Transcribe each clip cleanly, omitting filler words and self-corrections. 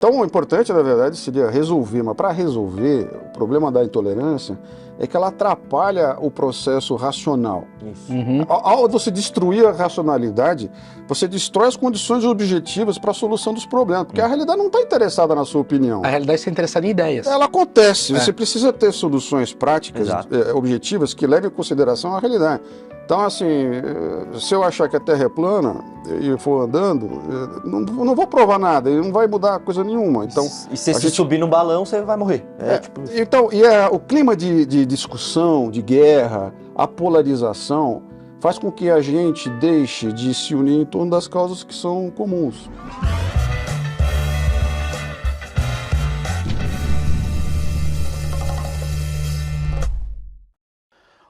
Então, o importante, na verdade, seria resolver, mas para resolver, o problema da intolerância é que ela atrapalha o processo racional. Isso. Ao você destruir a racionalidade, você destrói as condições objetivas para a solução dos problemas, porque a realidade não está interessada na sua opinião. A realidade está interessada em ideias. Ela acontece, você precisa ter soluções práticas, Exato. objetivas, que levem em consideração a realidade. Então, assim, se eu achar que a Terra é plana e for andando, não vou provar nada, e não vai mudar coisa nenhuma. Então, E se você subir no balão, você vai morrer. Tipo isso. então, o clima de discussão, de guerra, a polarização, faz com que a gente deixe de se unir em torno das causas que são comuns.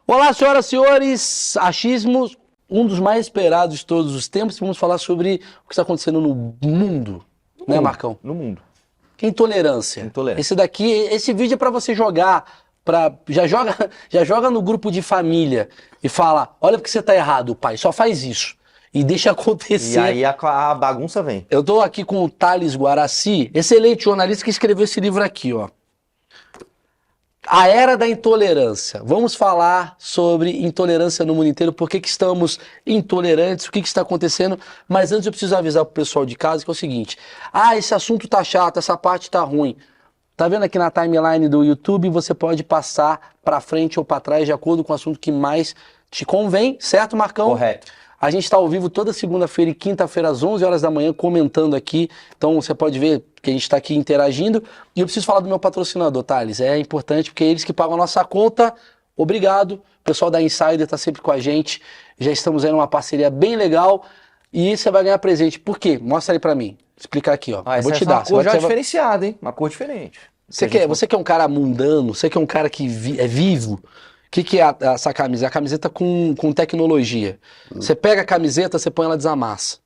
Olá, senhoras e senhores, achismos, um dos mais esperados de todos os tempos. Vamos falar sobre o que está acontecendo no mundo, né, Marcão? No mundo. Que é intolerância. Intolerância. Esse vídeo é para você jogar, já joga no grupo de família e fala, olha porque você tá errado, pai, só faz isso. E deixa acontecer. E aí a bagunça vem. Eu tô aqui com o Thales Guaraci, excelente jornalista que escreveu esse livro aqui, ó. A Era da Intolerância. Vamos falar sobre intolerância no mundo inteiro, por que estamos intolerantes, o que está acontecendo. Mas antes eu preciso avisar pro pessoal de casa que é o seguinte. Esse assunto tá chato, essa parte tá ruim. Tá vendo aqui na timeline do YouTube, você pode passar para frente ou para trás de acordo com o assunto que mais te convém, certo, Marcão? Correto. A gente está ao vivo toda segunda-feira e quinta-feira às 11 horas da manhã comentando aqui. Então você pode ver que a gente está aqui interagindo. E eu preciso falar do meu patrocinador, Thales. É importante porque é eles que pagam a nossa conta. Obrigado. O pessoal da Insider está sempre com a gente. Já estamos aí numa parceria bem legal. E você vai ganhar presente. Por quê? Mostra aí para mim. Explicar aqui, ó. Essa Vou te é dar. uma cor já diferenciada, hein? Uma cor diferente. Você que é um cara mundano, você que é um cara que é vivo. O que é essa camisa? É a camiseta com tecnologia. Você pega a camiseta, você põe ela desamassa.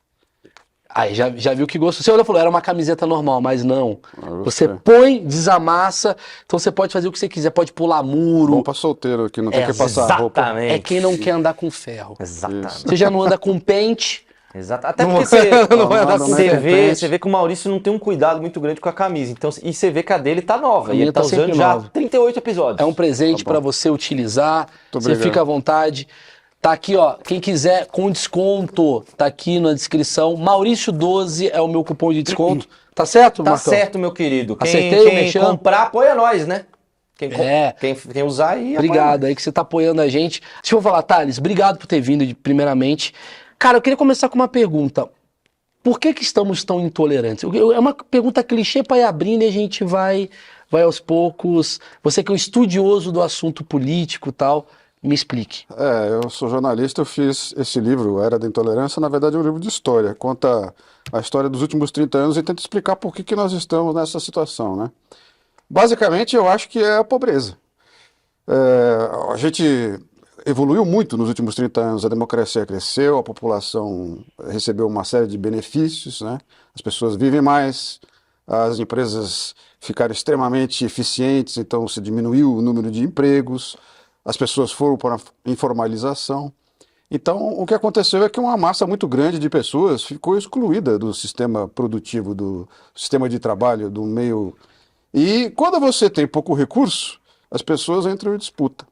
Aí já viu que gosto. Você olhou e falou, era uma camiseta normal, mas não. Você põe, desamassa, então você pode fazer o que você quiser, pode pular muro. Bom pra solteiro aqui, não tem que passar roupa. Exatamente. É quem não quer andar com ferro. Exatamente. Você já não anda com pente. Exato. Até porque você repente. vê que o Maurício não tem um cuidado muito grande com a camisa. Então, e você vê que a dele tá nova. A E minha ele tá tá usando sempre já nova. 38 episódios. É um presente para você utilizar. Você obrigado. fica à vontade. Tá aqui, ó. Quem quiser com desconto, tá aqui na descrição. Maurício12 é o meu cupom de desconto. Tá certo, Tá Marcão? certo, meu querido. Acertei o Quem mexão? comprar, apoia nós, né? É. Quem usar aí, Obrigado aí que você tá apoiando a gente. Deixa eu falar, Thales, obrigado por ter vindo primeiramente. Cara, eu queria começar com uma pergunta. Por que estamos tão intolerantes? É uma pergunta clichê para ir abrindo e a gente vai aos poucos. Você que é um estudioso do assunto político e tal, me explique. Eu sou jornalista, eu fiz esse livro, Era da Intolerância, na verdade é um livro de história. Conta a história dos últimos 30 anos e tenta explicar por que nós estamos nessa situação, né? Basicamente, eu acho que é a pobreza. A gente evoluiu muito nos últimos 30 anos, a democracia cresceu, a população recebeu uma série de benefícios, né? As pessoas vivem mais, as empresas ficaram extremamente eficientes, então se diminuiu o número de empregos, as pessoas foram para a informalização. Então, o que aconteceu é que uma massa muito grande de pessoas ficou excluída do sistema produtivo, do sistema de trabalho, do meio... E quando você tem pouco recurso, as pessoas entram em disputa.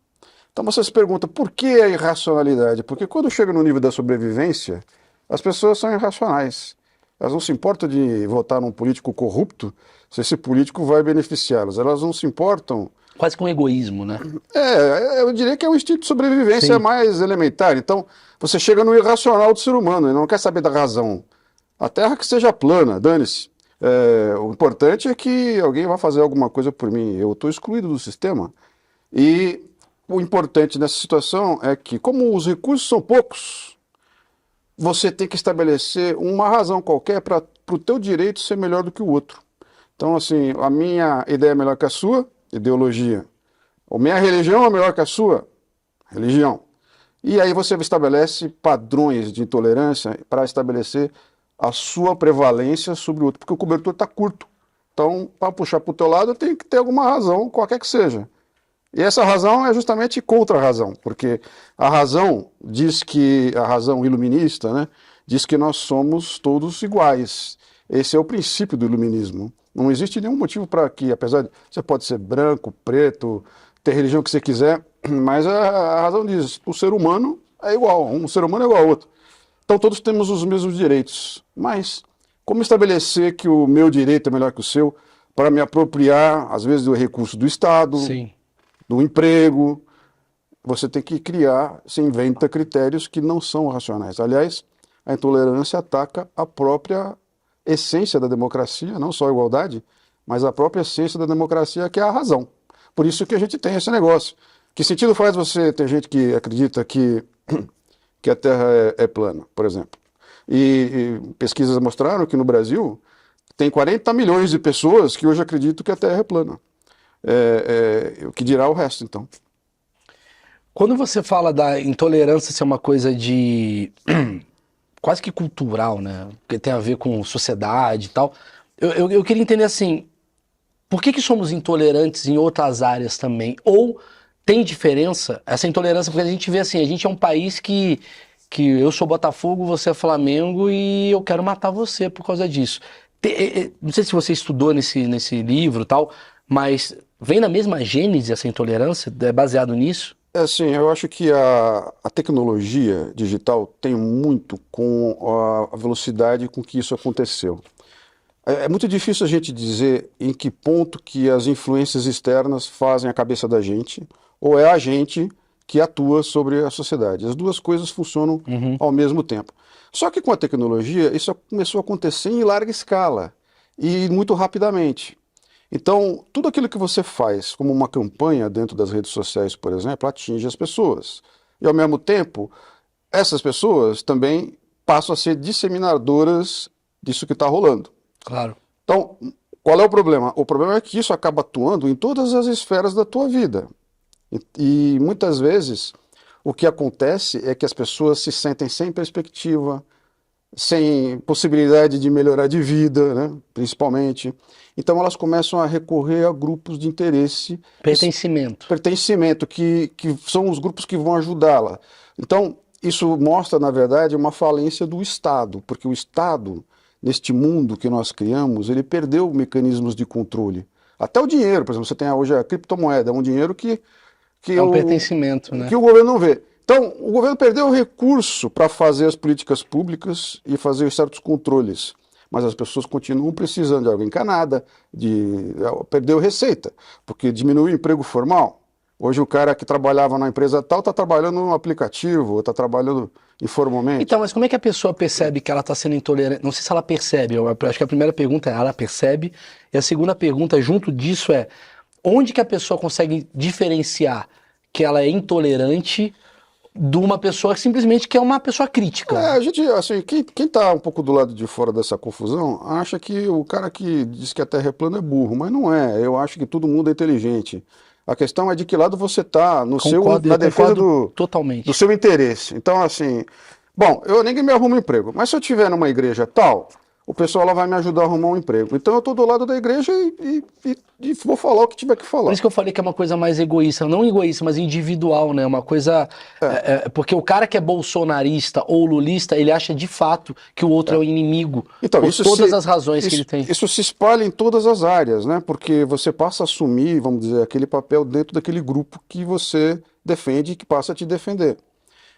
Então você se pergunta, por que a irracionalidade? Porque quando chega no nível da sobrevivência, as pessoas são irracionais. Elas não se importam de votar num político corrupto se esse político vai beneficiá-las. Elas não se importam... Quase com egoísmo, né? Eu diria que é um instinto de sobrevivência mais elementar. Então, você chega no irracional do ser humano, ele não quer saber da razão. A Terra que seja plana, dane-se. O importante é que alguém vá fazer alguma coisa por mim. Eu estou excluído do sistema. E o importante nessa situação é que, como os recursos são poucos, você tem que estabelecer uma razão qualquer para o teu direito ser melhor do que o outro. Então, assim, a minha ideia é melhor que a sua, ideologia. A minha religião é melhor que a sua, religião. E aí você estabelece padrões de intolerância para estabelecer a sua prevalência sobre o outro, porque o cobertor está curto. Então, para puxar para o teu lado, tem que ter alguma razão, qualquer que seja. E essa razão é justamente contra a razão, porque a razão diz que, a razão iluminista, né, diz que nós somos todos iguais. Esse é o princípio do iluminismo. Não existe nenhum motivo para que, apesar de você pode ser branco, preto, ter religião que você quiser, mas a razão diz, o ser humano é igual, um ser humano é igual ao outro. Então todos temos os mesmos direitos, mas como estabelecer que o meu direito é melhor que o seu para me apropriar, às vezes, do recurso do Estado, Sim. do emprego? Você tem que criar, você inventa critérios que não são racionais. Aliás, a intolerância ataca a própria essência da democracia, não só a igualdade, mas a própria essência da democracia, que é a razão. Por isso que a gente tem esse negócio. Que sentido faz você ter gente que acredita que a Terra é plana, por exemplo? E pesquisas mostraram que no Brasil tem 40 milhões de pessoas que hoje acreditam que a Terra é plana. O que dirá o resto, então? Quando você fala da intolerância ser uma coisa de quase que cultural, né? Que tem a ver com sociedade e tal, eu queria entender assim, por que somos intolerantes em outras áreas também? Ou tem diferença essa intolerância? Porque a gente vê assim, a gente é um país que eu sou Botafogo, você é Flamengo e eu quero matar você por causa disso. Não sei se você estudou nesse livro e tal, mas vem na mesma gênese essa intolerância? É baseado nisso? É assim, eu acho que a tecnologia digital tem muito com a velocidade com que isso aconteceu. É muito difícil a gente dizer em que ponto que as influências externas fazem a cabeça da gente, ou é a gente que atua sobre a sociedade. As duas coisas funcionam ao mesmo tempo. Só que com a tecnologia, isso começou a acontecer em larga escala e muito rapidamente. Então, tudo aquilo que você faz como uma campanha dentro das redes sociais, por exemplo, atinge as pessoas. E, ao mesmo tempo, essas pessoas também passam a ser disseminadoras disso que está rolando. Claro. Então, qual é o problema? O problema é que isso acaba atuando em todas as esferas da tua vida. E muitas vezes, o que acontece é que as pessoas se sentem sem perspectiva, sem possibilidade de melhorar de vida, né, principalmente. Então elas começam a recorrer a grupos de interesse. Pertencimento, que são os grupos que vão ajudá-la. Então, isso mostra, na verdade, uma falência do Estado, porque o Estado, neste mundo que nós criamos, ele perdeu mecanismos de controle. Até o dinheiro, por exemplo, você tem hoje a criptomoeda, é um dinheiro que é um pertencimento, né? Que o governo não vê. Então, o governo perdeu o recurso para fazer as políticas públicas e fazer certos controles. Mas as pessoas continuam precisando de água encanada, perdeu receita, porque diminuiu o emprego formal. Hoje o cara que trabalhava na empresa tal está trabalhando no aplicativo, está trabalhando informalmente. Então, mas como é que a pessoa percebe que ela está sendo intolerante? Não sei se ela percebe, eu acho que a primeira pergunta é ela percebe, e a segunda pergunta junto disso é onde que a pessoa consegue diferenciar que ela é intolerante de uma pessoa que simplesmente que é uma pessoa crítica? A gente, assim, quem está um pouco do lado de fora dessa confusão acha que o cara que diz que a Terra é plana é burro, mas não é. Eu acho que todo mundo é inteligente. A questão é de que lado você está na defesa do seu interesse. Então, assim, bom, ninguém me arruma um emprego, mas se eu estiver numa igreja tal, o pessoal lá vai me ajudar a arrumar um emprego. Então eu estou do lado da igreja e vou falar o que tiver que falar. Por isso que eu falei que é uma coisa mais egoísta, não egoísta, mas individual, né? Uma coisa... porque o cara que é bolsonarista ou lulista, ele acha de fato que o outro é o inimigo, então, por todas as razões que ele tem. Isso se espalha em todas as áreas, né? Porque você passa a assumir, vamos dizer, aquele papel dentro daquele grupo que você defende e que passa a te defender.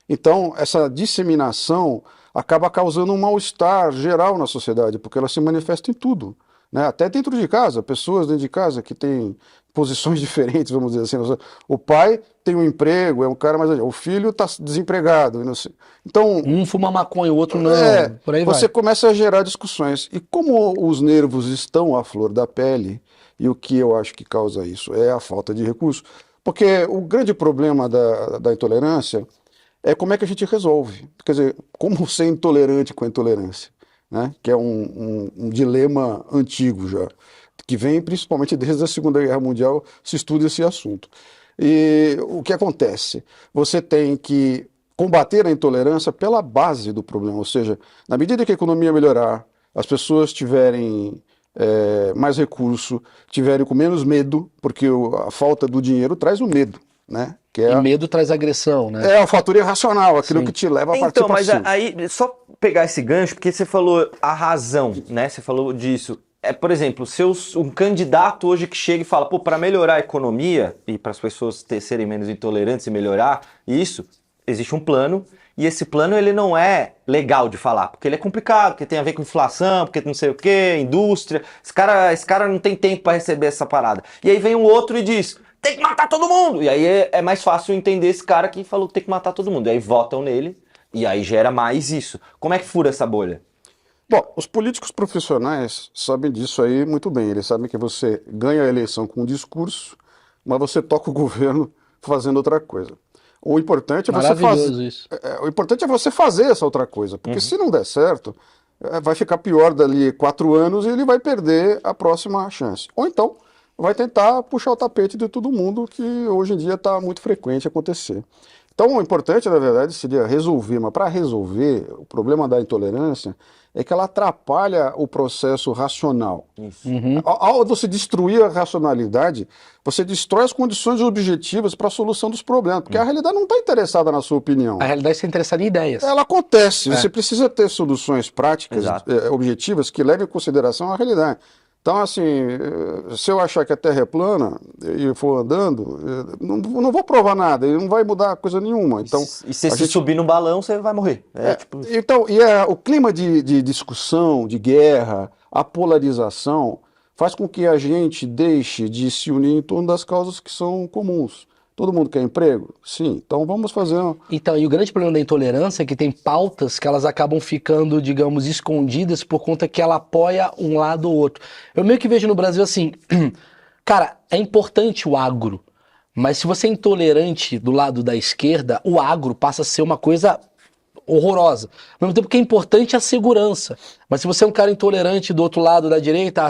Então, essa disseminação acaba causando um mal-estar geral na sociedade, porque ela se manifesta em tudo, né? Até dentro de casa, pessoas dentro de casa que têm posições diferentes, vamos dizer assim. O pai tem um emprego, é um cara mais... O filho está desempregado. Não sei. Então, um fuma maconha, o outro não, por aí você começa a gerar discussões. E como os nervos estão à flor da pele, e o que eu acho que causa isso é a falta de recurso, porque o grande problema da intolerância é como é que a gente resolve. Quer dizer, como ser intolerante com a intolerância, né? Que é um dilema antigo já, que vem principalmente desde a Segunda Guerra Mundial, se estuda esse assunto. E o que acontece? Você tem que combater a intolerância pela base do problema, ou seja, na medida que a economia melhorar, as pessoas tiverem mais recurso, tiverem com menos medo, porque a falta do dinheiro traz o medo, né? E medo traz agressão, né? É a fatura irracional, aquilo que te leva a partir Então, mas aí, só pegar esse gancho, porque você falou a razão, né? Você falou disso. por exemplo, um candidato hoje que chega e fala, pô, para melhorar a economia e para as pessoas serem menos intolerantes e melhorar isso, existe um plano e esse plano ele não é legal de falar, porque ele é complicado, porque tem a ver com inflação, porque não sei o quê, indústria. Esse cara não tem tempo para receber essa parada. E aí vem um outro e diz, tem que matar todo mundo! E aí é mais fácil entender esse cara que falou que tem que matar todo mundo. E aí votam nele e aí gera mais isso. Como é que fura essa bolha? Bom, os políticos profissionais sabem disso aí muito bem. Eles sabem que você ganha a eleição com um discurso, mas você toca o governo fazendo outra coisa. O importante é você fazer. Isso. O importante é você fazer essa outra coisa, porque se não der certo, vai ficar pior dali 4 anos e ele vai perder a próxima chance. Ou então vai tentar puxar o tapete de todo mundo, que hoje em dia está muito frequente acontecer. Então, o importante, na verdade, seria resolver, mas para resolver, o problema da intolerância é que ela atrapalha o processo racional. Isso. Ao você destruir a racionalidade, você destrói as condições objetivas para a solução dos problemas, porque a realidade não está interessada na sua opinião. A realidade está interessada em ideias. Ela acontece, você precisa ter soluções práticas, objetivas, que levem em consideração a realidade. Então, assim, se eu achar que a Terra é plana e for andando, não vou provar nada, e não vai mudar coisa nenhuma. Então, e se você subir no balão, você vai morrer. Então, o clima de discussão, de guerra, a polarização, faz com que a gente deixe de se unir em torno das causas que são comuns. Todo mundo quer emprego? Sim. Então vamos fazer... Então, e o grande problema da intolerância é que tem pautas que elas acabam ficando, digamos, escondidas por conta que ela apoia um lado ou outro. Eu meio que vejo no Brasil assim, cara, é importante o agro, mas se você é intolerante do lado da esquerda, o agro passa a ser uma coisa horrorosa. Ao mesmo tempo que é importante a segurança. Mas se você é um cara intolerante do outro lado da direita,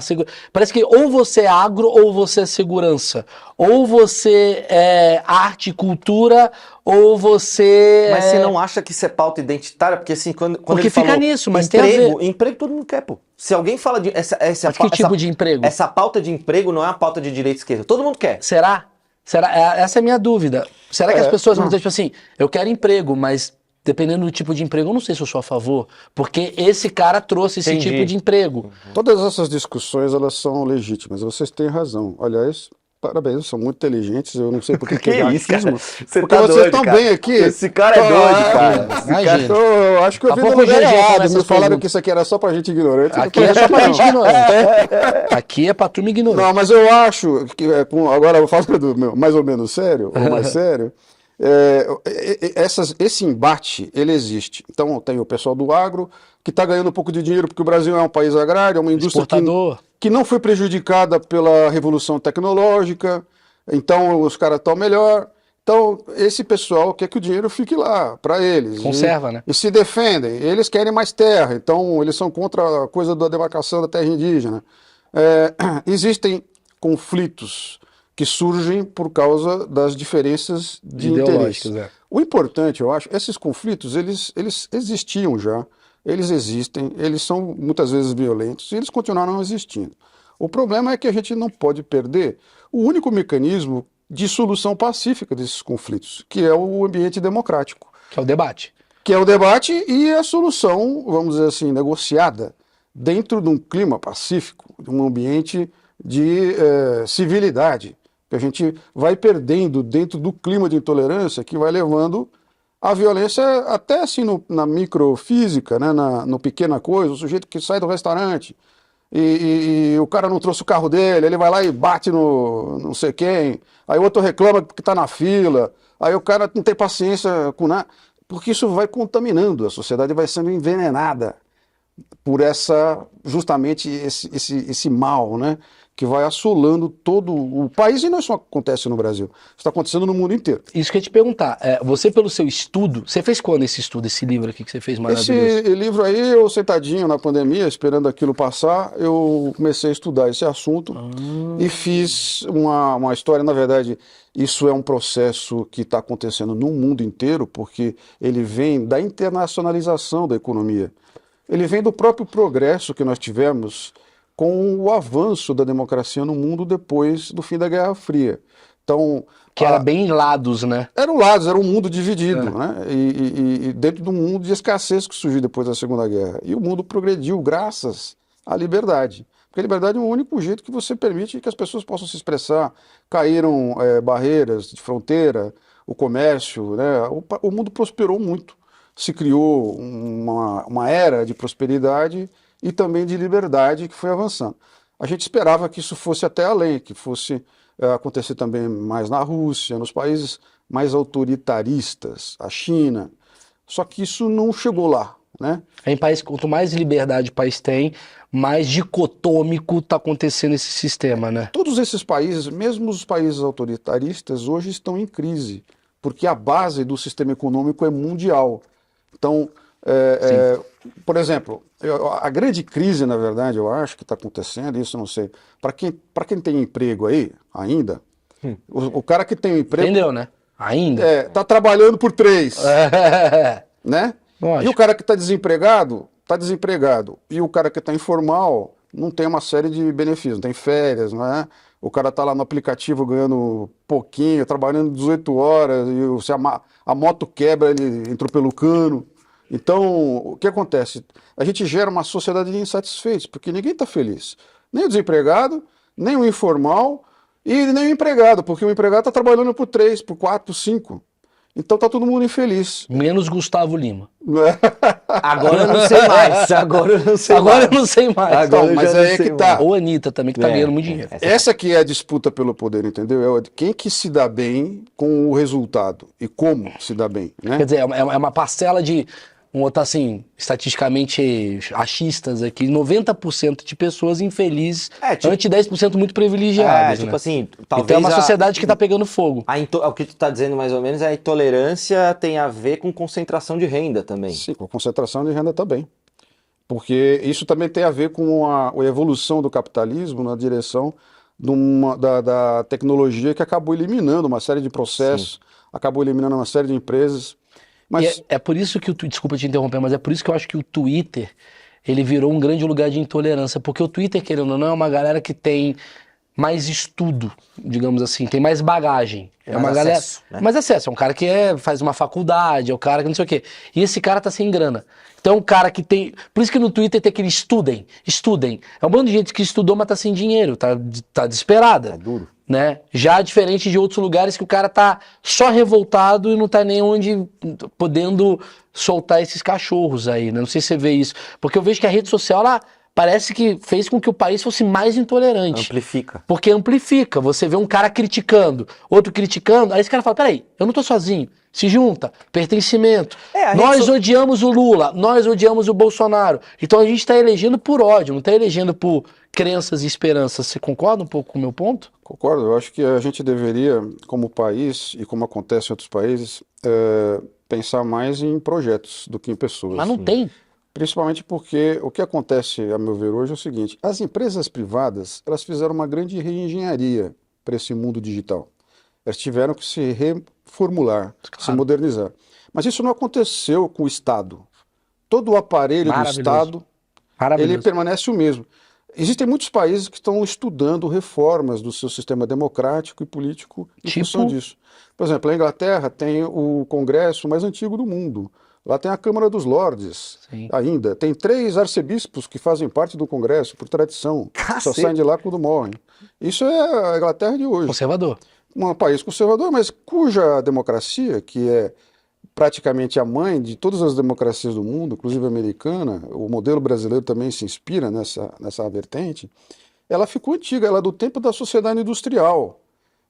parece que ou você é agro ou você é segurança. Ou você é arte e cultura, ou você Mas você não acha que isso é pauta identitária? Porque assim, quando Porque ele fica falou nisso, mas emprego, tem a ver. emprego todo mundo quer, pô. Se alguém fala de... Mas que tipo de emprego? Essa pauta de emprego não é uma pauta de direita e esquerda. Todo mundo quer. Será? Essa é a minha dúvida. Será que as pessoas vão dizer, tipo assim, eu quero emprego, mas dependendo do tipo de emprego, eu não sei se eu sou a favor, porque esse cara trouxe esse Entendi. tipo de emprego. Todas essas discussões, elas são legítimas, vocês têm razão. Aliás, parabéns, são muito inteligentes, eu não sei por que é isso, cara? racismo. Você Porque tá vocês doido, estão cara. bem aqui. Esse cara é doido, cara. Imagina. Eu acho que eu Há vi no pouco lugar dia errado. começa Me as falaram perguntas. que isso aqui era só pra gente ignorante. Aqui é só pra gente ignorar. Aqui é pra turma ignorar. Não, mas eu acho que, agora eu falo do meu, mais ou menos sério, ou mais sério, esse embate, ele existe. Então tem o pessoal do agro, que está ganhando um pouco de dinheiro, porque o Brasil é um país agrário, é uma indústria que não foi prejudicada pela revolução tecnológica, então os caras estão melhor. Então, esse pessoal quer que o dinheiro fique lá, para eles. Conserva, né? E se defendem. Eles querem mais terra, então eles são contra a coisa da demarcação da terra indígena. Existem conflitos que surgem por causa das diferenças de interesse. O importante, eu acho, esses conflitos, eles existiam já, eles existem, eles são muitas vezes violentos e eles continuaram existindo. O problema é que a gente não pode perder o único mecanismo de solução pacífica desses conflitos, que é o ambiente democrático. Que é o debate. Que é o debate e a solução, vamos dizer assim, negociada dentro de um clima pacífico, de um ambiente de civilidade, que a gente vai perdendo dentro do clima de intolerância que vai levando a violência até assim na microfísica, né, no pequena coisa, o sujeito que sai do restaurante e o cara não trouxe o carro dele, ele vai lá e bate no não sei quem, aí o outro reclama porque está na fila, aí o cara não tem paciência com nada, porque isso vai contaminando, a sociedade vai sendo envenenada por justamente esse mal, né, que vai assolando todo o país, e não só acontece no Brasil, isso está acontecendo no mundo inteiro. Isso que eu ia te perguntar, você pelo seu estudo, você fez quando esse estudo, esse livro aqui que você fez maravilhoso? Esse livro aí, eu sentadinho na pandemia, esperando aquilo passar, eu comecei a estudar esse assunto e fiz uma história, na verdade, isso é um processo que está acontecendo no mundo inteiro, porque ele vem da internacionalização da economia. Ele vem do próprio progresso que nós tivemos com o avanço da democracia no mundo depois do fim da Guerra Fria. Então, que era bem lados, né? Eram lados, era um mundo dividido, né? E dentro do mundo de escassez que surgiu depois da Segunda Guerra. E o mundo progrediu graças à liberdade. Porque a liberdade é o único jeito que você permite que as pessoas possam se expressar. Caíram barreiras de fronteira, o comércio, né? O mundo prosperou muito. Se criou uma era de prosperidade e também de liberdade que foi avançando. A gente esperava que isso fosse até além, que fosse acontecer também mais na Rússia, nos países mais autoritaristas, a China. Só que isso não chegou lá, né? Em país, quanto mais liberdade o país tem, mais dicotômico está acontecendo esse sistema, né? Todos esses países, mesmo os países autoritaristas, hoje estão em crise, porque a base do sistema econômico é mundial. Então, por exemplo, a grande crise, na verdade, eu acho que está acontecendo, isso eu não sei, para quem tem emprego aí, ainda, o cara que tem um emprego... Entendeu, né? Ainda. Está trabalhando por 3, né? Lógico. E o cara que está desempregado. E o cara que está informal não tem uma série de benefícios, não tem férias, não é? O cara está lá no aplicativo ganhando pouquinho, trabalhando 18 horas, e se a moto quebra, ele entrou pelo cano. Então, o que acontece? A gente gera uma sociedade de insatisfeitos, porque ninguém está feliz. Nem o desempregado, nem o informal e nem o empregado, porque o empregado está trabalhando por 3, por 4, por 5. Então tá todo mundo infeliz. Menos Gustavo Lima. Agora eu não sei mais. Agora eu não sei Agora mais. eu não sei mais. Agora eu mas já aí não é sei que tá. mais. Ou a Anitta também, que tá ganhando muito dinheiro. Essa aqui é a disputa pelo poder, entendeu? É quem que se dá bem com o resultado e como se dá bem, né? Quer dizer, é uma parcela de, vamos botar assim, estatisticamente achistas aqui, 90% de pessoas infelizes, ante 10% muito privilegiadas, tipo né? assim, talvez Então é uma sociedade que tá pegando fogo. o que tu tá dizendo mais ou menos é a intolerância tem a ver com concentração de renda também. Sim, com a concentração de renda também. Porque isso também tem a ver com a evolução do capitalismo na direção da tecnologia que acabou eliminando uma série de processos, acabou eliminando uma série de empresas. Mas E é por isso que desculpa te interromper, mas é por isso que eu acho que o Twitter, ele virou um grande lugar de intolerância, porque o Twitter, querendo ou não, é uma galera que tem mais estudo, digamos assim, tem mais bagagem. É Mais uma galera, acesso, né? mais acesso, é um cara que faz uma faculdade, é um cara que não sei o quê. E esse cara tá sem grana. Então é um cara que tem... Por isso que no Twitter tem aquele estudem. É um bando de gente que estudou, mas tá sem dinheiro, tá desesperada. É duro. Né? Já diferente de outros lugares que o cara tá só revoltado e não tá nem onde podendo soltar esses cachorros aí, né? Não sei se você vê isso. Porque eu vejo que a rede social, ela parece que fez com que o país fosse mais intolerante. Amplifica. Porque amplifica. Você vê um cara criticando, outro criticando, aí esse cara fala, peraí, eu não tô sozinho. Se junta, pertencimento. Nós odiamos o Lula, nós odiamos o Bolsonaro. Então a gente está elegendo por ódio, não está elegendo por crenças e esperanças. Você concorda um pouco com o meu ponto? concordo, eu acho que a gente deveria, como país, e como acontece em outros países, pensar mais em projetos do que em pessoas. Mas não tem. Principalmente porque o que acontece, a meu ver, hoje é o seguinte: as empresas privadas, elas fizeram uma grande reengenharia para esse mundo digital. Elas tiveram que se reformular, se modernizar. Mas isso não aconteceu com o Estado. Todo o aparelho do Estado, ele permanece o mesmo. Existem muitos países que estão estudando reformas do seu sistema democrático e político em função disso. Por exemplo, a Inglaterra tem o Congresso mais antigo do mundo. Lá tem a Câmara dos Lordes, ainda. Tem 3 arcebispos que fazem parte do Congresso, por tradição. Só saem de lá quando morrem. Isso é a Inglaterra de hoje. Conservador. Um país conservador, mas cuja democracia, que é praticamente a mãe de todas as democracias do mundo, inclusive a americana, o modelo brasileiro também se inspira nessa vertente, ela ficou antiga, ela é do tempo da sociedade industrial.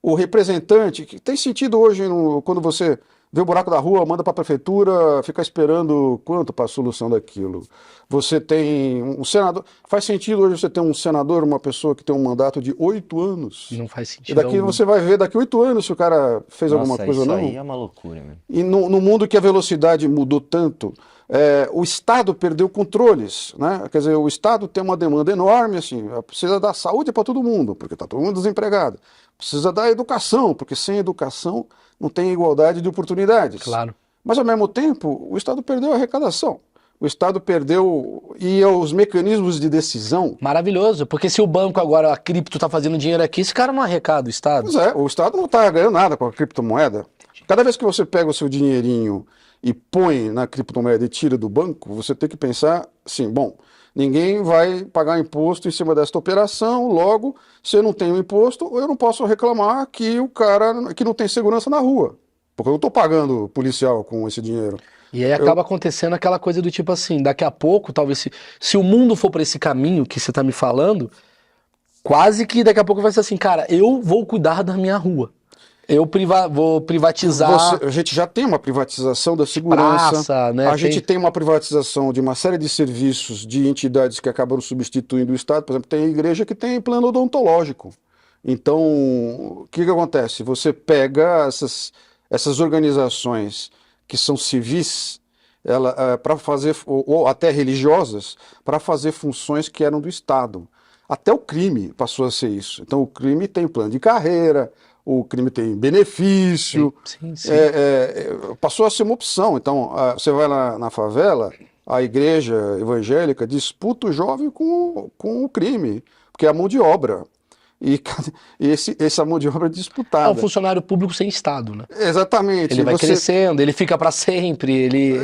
O representante, que tem sentido hoje quando você vê o buraco da rua, manda para a prefeitura, fica esperando quanto para a solução daquilo. Você tem um senador. Faz sentido hoje você ter um senador, uma pessoa que tem um mandato de 8 anos. Não faz sentido. E daqui você vai ver daqui 8 anos se o cara fez alguma coisa ou não. Isso aí é uma loucura, meu. E no mundo que a velocidade mudou tanto, o Estado perdeu controles, né? Quer dizer, o Estado tem uma demanda enorme, assim, precisa dar saúde para todo mundo, porque está todo mundo desempregado. Precisa dar educação, porque sem educação não tem igualdade de oportunidades. Claro. Mas, ao mesmo tempo, o Estado perdeu a arrecadação. O Estado perdeu os mecanismos de decisão. Maravilhoso, porque se o banco agora, a cripto, está fazendo dinheiro aqui, esse cara não arrecada o Estado. Pois é, o Estado não está ganhando nada com a criptomoeda. Cada vez que você pega o seu dinheirinho e põe na criptomoeda e tira do banco, você tem que pensar assim, bom, Ninguém vai pagar imposto em cima desta operação, logo, se eu não tenho imposto, eu não posso reclamar que o cara que não tem segurança na rua, porque eu não estou pagando policial com esse dinheiro. E aí acaba acontecendo aquela coisa do tipo assim, daqui a pouco, talvez se o mundo for para esse caminho que você tá me falando, quase que daqui a pouco vai ser assim, cara, eu vou cuidar da minha rua. Eu vou privatizar A gente já tem uma privatização da segurança, praça, né? a gente tem uma privatização de uma série de serviços de entidades que acabaram substituindo o Estado. Por exemplo, tem igreja que tem plano odontológico. Então, o que acontece? Você pega essas organizações que são civis, para fazer, ou até religiosas, para fazer funções que eram do Estado. Até o crime passou a ser isso. Então, o crime tem plano de carreira, o crime tem benefício, Sim. passou a ser uma opção. Então, você vai lá na favela, a igreja evangélica disputa o jovem com o crime, porque é a mão de obra. E essa mão de obra é É disputada. um funcionário público sem Estado, né? Exatamente. Ele vai crescendo, ele fica para sempre, ele...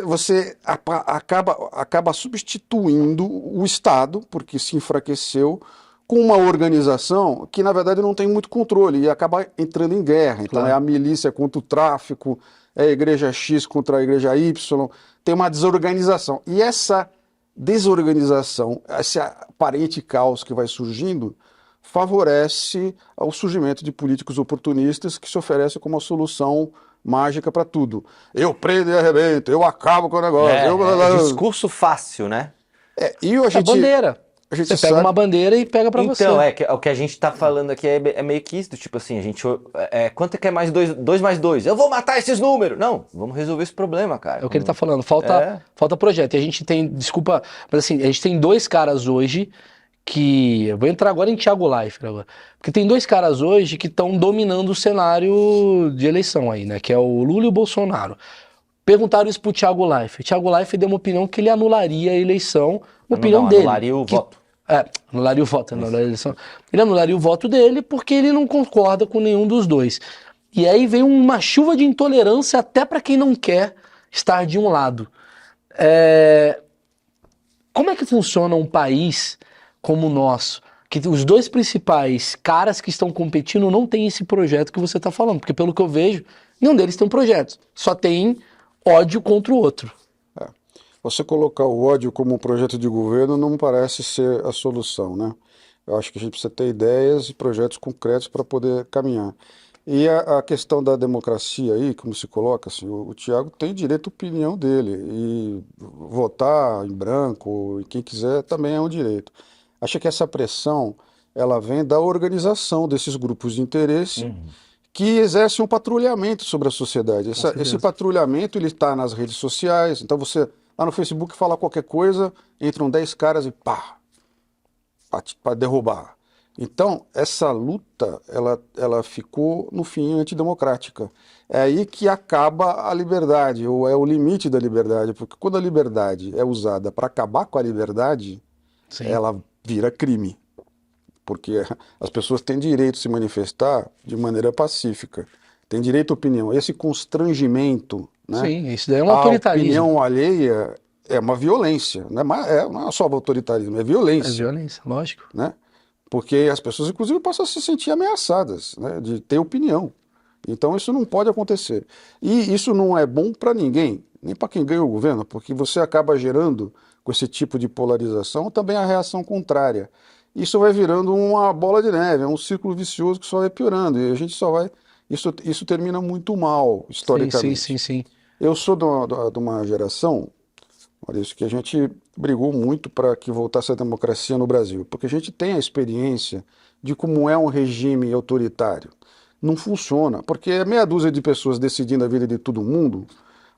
Você acaba substituindo o Estado, porque se enfraqueceu, com uma organização que, na verdade, não tem muito controle e acaba entrando em guerra. Então, Claro. é a milícia contra o tráfico, é a igreja X contra a igreja Y, tem uma desorganização. E essa desorganização, esse aparente caos que vai surgindo, favorece o surgimento de políticos oportunistas que se oferecem como a solução mágica para tudo. Eu prendo e arrebento, eu acabo com o negócio. Discurso fácil, né? E a É gente, bandeira. a gente Você pega sabe- uma bandeira e pega pra você. Então, o que a gente tá falando aqui é meio que isso, tipo assim, a gente. Quanto é que é mais 2 mais 2? Eu vou matar esses números! Não, vamos resolver esse problema, cara. É o que ele tá falando. Falta projeto. E a gente tem, desculpa, mas assim, a gente tem dois caras hoje que... Eu vou entrar agora em Thiago Leifert agora. Porque tem dois caras hoje que estão dominando o cenário de eleição aí, né? Que é o Lula e o Bolsonaro. Perguntaram isso pro Thiago Leifert. Thiago Leifert deu uma opinião que ele anularia a eleição. Uma opinião dele. Anularia o voto. Anularia o voto, anularia a eleição. Ele anularia o voto dele porque ele não concorda com nenhum dos dois. E aí vem uma chuva de intolerância até para quem não quer estar de um lado. Como é que funciona um país como o nosso? Que os dois principais caras que estão competindo não têm esse projeto que você está falando. Porque pelo que eu vejo, nenhum deles tem um projeto. Só tem ódio contra o outro. Você colocar o ódio como um projeto de governo não me parece ser a solução, né? Eu acho que a gente precisa ter ideias e projetos concretos para poder caminhar. E a questão da democracia aí, como se coloca, assim, o Thiago tem direito à opinião dele, e votar em branco, e quem quiser, também é um direito. Acho que essa pressão, ela vem da organização desses grupos de interesse, que exercem um patrulhamento sobre a sociedade. Esse patrulhamento, ele está nas redes sociais, então você... Lá no Facebook fala qualquer coisa, entram 10 caras e pá, para derrubar. Então, essa luta, ela ficou, no fim, antidemocrática. É aí que acaba a liberdade, ou é o limite da liberdade, porque quando a liberdade é usada para acabar com a liberdade, Sim. ela vira crime. Porque as pessoas têm direito de se manifestar de maneira pacífica, têm direito à opinião. Esse constrangimento, né? Sim, isso daí é um A autoritarismo. opinião alheia é uma violência, não é só autoritarismo, é É violência, violência, lógico. né? Porque as pessoas, inclusive, passam a se sentir ameaçadas, né, de ter opinião. Então isso não pode acontecer. E isso não é bom para ninguém, nem para quem ganha o governo, porque você acaba gerando, com esse tipo de polarização, também a reação contrária. Isso vai virando uma bola de neve, é um círculo vicioso que só vai piorando, e a gente só vai... Isso termina muito mal, historicamente. Sim. Eu sou de uma geração, Maurício, que a gente brigou muito para que voltasse a democracia no Brasil, porque a gente tem a experiência de como é um regime autoritário. Não funciona, porque meia dúzia de pessoas decidindo a vida de todo mundo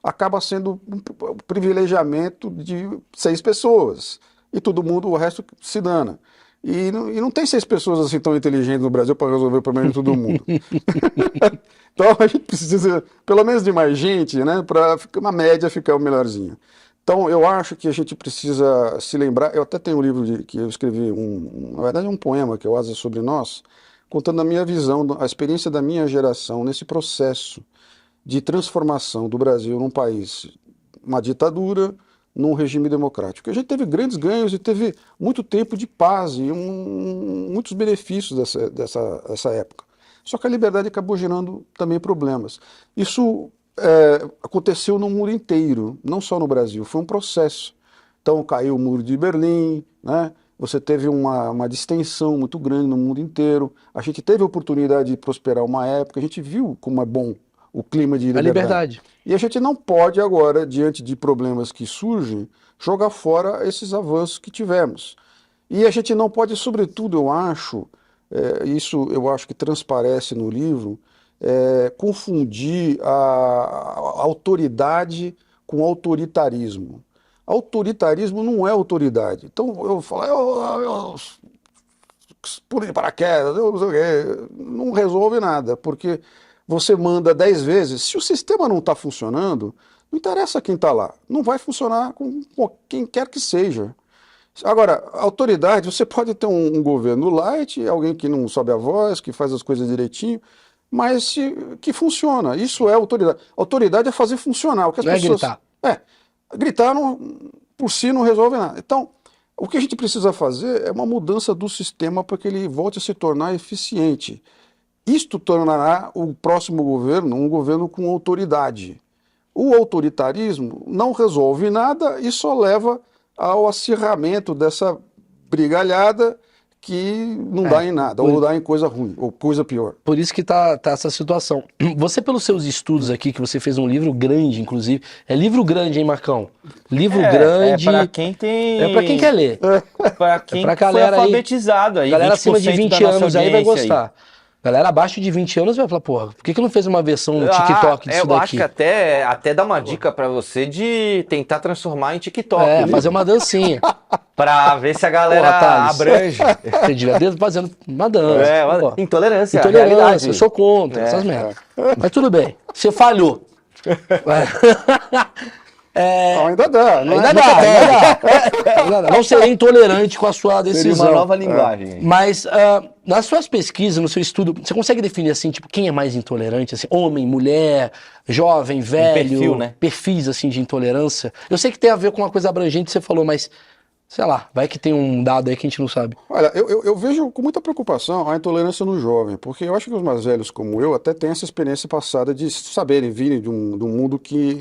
acaba sendo um privilegiamento de 6 pessoas, e todo mundo, o resto, se dana. E não tem 6 pessoas assim tão inteligentes no Brasil para resolver o problema de todo mundo. Então a gente precisa, pelo menos, de mais gente, né, para uma média ficar melhorzinha. Então eu acho que a gente precisa se lembrar, eu até tenho um livro que eu escrevi, na verdade é um poema que é o Asa Sobre Nós, contando a minha visão, a experiência da minha geração nesse processo de transformação do Brasil num país, uma ditadura, num regime democrático. A gente teve grandes ganhos e teve muito tempo de paz e muitos benefícios dessa época. Só que a liberdade acabou gerando também problemas. Isso aconteceu no mundo inteiro, não só no Brasil, foi um processo. Então caiu o Muro de Berlim, né? Você teve uma distensão muito grande no mundo inteiro, a gente teve a oportunidade de prosperar uma época, a gente viu como é bom o clima de liberdade. A liberdade. E a gente não pode agora, diante de problemas que surgem, jogar fora esses avanços que tivemos. E a gente não pode, sobretudo, eu acho, isso eu acho que transparece no livro, confundir a autoridade com autoritarismo. Autoritarismo não é autoridade. Então eu falo, pule de paraquedas, eu não sei o quê, não resolve nada, porque você manda 10 vezes, se o sistema não está funcionando, não interessa quem está lá, não vai funcionar com quem quer que seja. Agora, autoridade, você pode ter um governo light, alguém que não sobe a voz, que faz as coisas direitinho, mas que funciona. Isso é autoridade. Autoridade é fazer funcionar. O que as Não pessoas... é gritar. Gritar por si não resolve nada. Então, o que a gente precisa fazer é uma mudança do sistema para que ele volte a se tornar eficiente. Isto tornará o próximo governo um governo com autoridade. O autoritarismo não resolve nada e só leva ao acirramento dessa brigalhada que não dá em nada, ou dá em coisa ruim, ou coisa pior. Por isso que tá essa situação. Você, pelos seus estudos aqui, que você fez um livro grande, inclusive. É livro grande, hein, Marcão? Livro grande. É pra quem tem... É pra quem quer ler. Pra quem pra foi galera alfabetizado aí. Galera acima de 20 anos aí vai gostar. Aí. Galera abaixo de 20 anos vai falar, porra, por que não fez uma versão no TikTok disso daqui? Eu acho que até dá uma dica pra você de tentar transformar em TikTok. Fazer uma dancinha. Pra ver se a galera abrange. Você devia ter fazendo uma dança. Intolerância, Intolerância, eu sou contra essas merdas. Mas tudo bem, você falhou. Ainda dá, não ainda dá. Não serei intolerante com a sua decisão. Seria uma nova linguagem. Mas nas suas pesquisas, no seu estudo, você consegue definir assim, tipo, quem é mais intolerante? Assim, homem, mulher, jovem, velho? Perfil, né? Perfis assim de intolerância. Eu sei que tem a ver com uma coisa abrangente que você falou, mas sei lá, vai que tem um dado aí que a gente não sabe. Olha, eu vejo com muita preocupação a intolerância no jovem, porque eu acho que os mais velhos como eu até têm essa experiência passada de saberem virem de um mundo que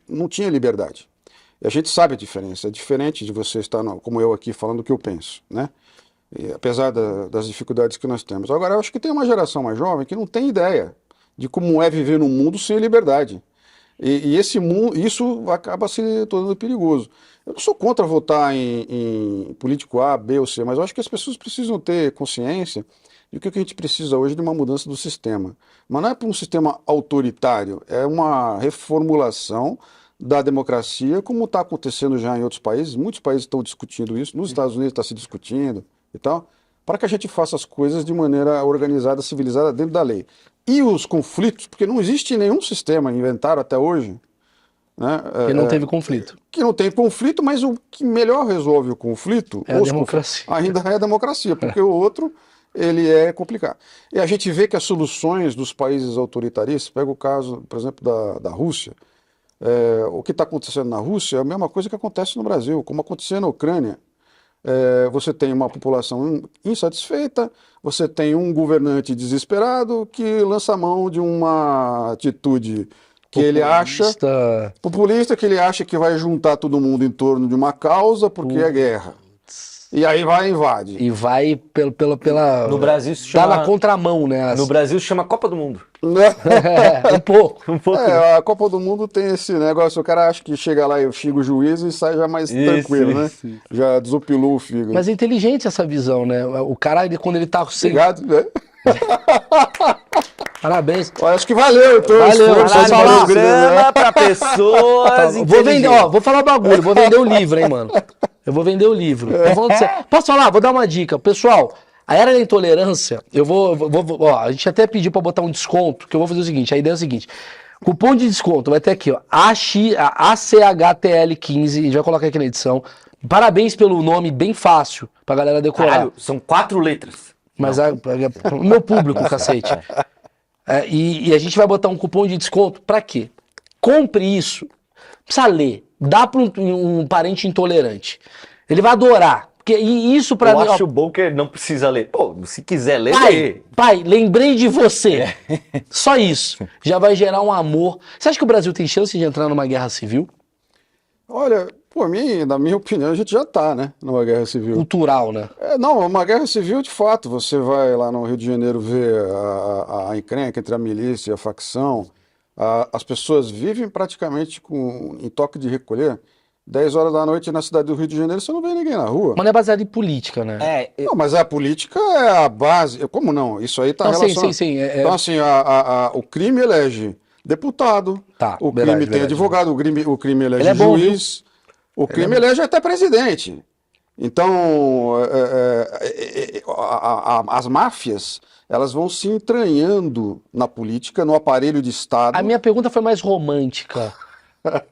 não tinha liberdade. E a gente sabe a diferença. É diferente de você estar, como eu aqui, falando o que eu penso, né? E, apesar das dificuldades que nós temos. Agora, eu acho que tem uma geração mais jovem que não tem ideia de como é viver num mundo sem liberdade. E esse mundo, isso acaba se tornando perigoso. Eu não sou contra votar em político A, B ou C, mas eu acho que as pessoas precisam ter consciência de que o que a gente precisa hoje é de uma mudança do sistema. Mas não é para um sistema autoritário, é uma reformulação da democracia, como está acontecendo já em outros países. Muitos países estão discutindo isso, nos Estados Unidos está se discutindo e tal, para que a gente faça as coisas de maneira organizada, civilizada, dentro da lei. E os conflitos, porque não existe nenhum sistema inventado até hoje, né, que não teve conflito. Que não tem conflito, mas o que melhor resolve o conflito é a democracia. Ainda é a democracia, porque o outro ele é complicado. E a gente vê que as soluções dos países autoritaristas, pega o caso, por exemplo, da Rússia, o que está acontecendo na Rússia é a mesma coisa que acontece no Brasil, como aconteceu na Ucrânia. Você tem uma população insatisfeita, você tem um governante desesperado que lança a mão de uma atitude que ele acha populista, que ele acha que vai juntar todo mundo em torno de uma causa porque é guerra. E aí vai e invade. E vai pela... No Brasil se chama... Tá na contramão, né? No Brasil se chama Copa do Mundo. Um pouco. A Copa do Mundo tem esse negócio, o cara acha que chega lá e xinga o juiz e sai já mais tranquilo, né? Já desopilou o fígado. Mas é inteligente essa visão, né? O cara, quando ele tá... Obrigado, né? Parabéns. Acho que valeu, então. Valeu, programa pra pessoas vou falar um bagulho, vou vender o livro, hein, mano. Eu vou vender o livro. Posso falar? Vou dar uma dica. Pessoal, a Era da Intolerância, a gente até pediu pra botar um desconto, que eu vou fazer o seguinte, a ideia é o seguinte, cupom de desconto vai ter aqui, ó, ACHTL15, a gente vai colocar aqui na edição. Parabéns pelo nome, bem fácil pra galera decorar. Caralho, são 4 letras. Mas o meu público, cacete. E a gente vai botar um cupom de desconto pra quê? Compre isso. Precisa ler. Dá para um parente intolerante. Ele vai adorar. Porque isso para mim. Eu acho bom que não precisa ler. Pô, se quiser ler, Pai, lê. pai, lembrei de você. Só isso. Já vai gerar um amor. Você acha que o Brasil tem chance de entrar numa guerra civil? Olha, na minha opinião, a gente já está, né, numa guerra civil. Cultural, né? Não, uma guerra civil, de fato. Você vai lá no Rio de Janeiro ver a encrenca entre a milícia e a facção. As pessoas vivem praticamente em toque de recolher. 10 horas da noite na cidade do Rio de Janeiro, você não vê ninguém na rua. Mas não é baseado em política, né? Não, mas a política é a base. Como não? Isso aí está Não, sim, relacionado. sim. Então, assim, o crime elege deputado, Tá, o crime verdade, tem verdade. advogado, o crime elege Ele é bom, juiz, o crime elege até presidente. Então, as máfias, elas vão se entranhando na política, no aparelho de Estado. A minha pergunta foi mais romântica.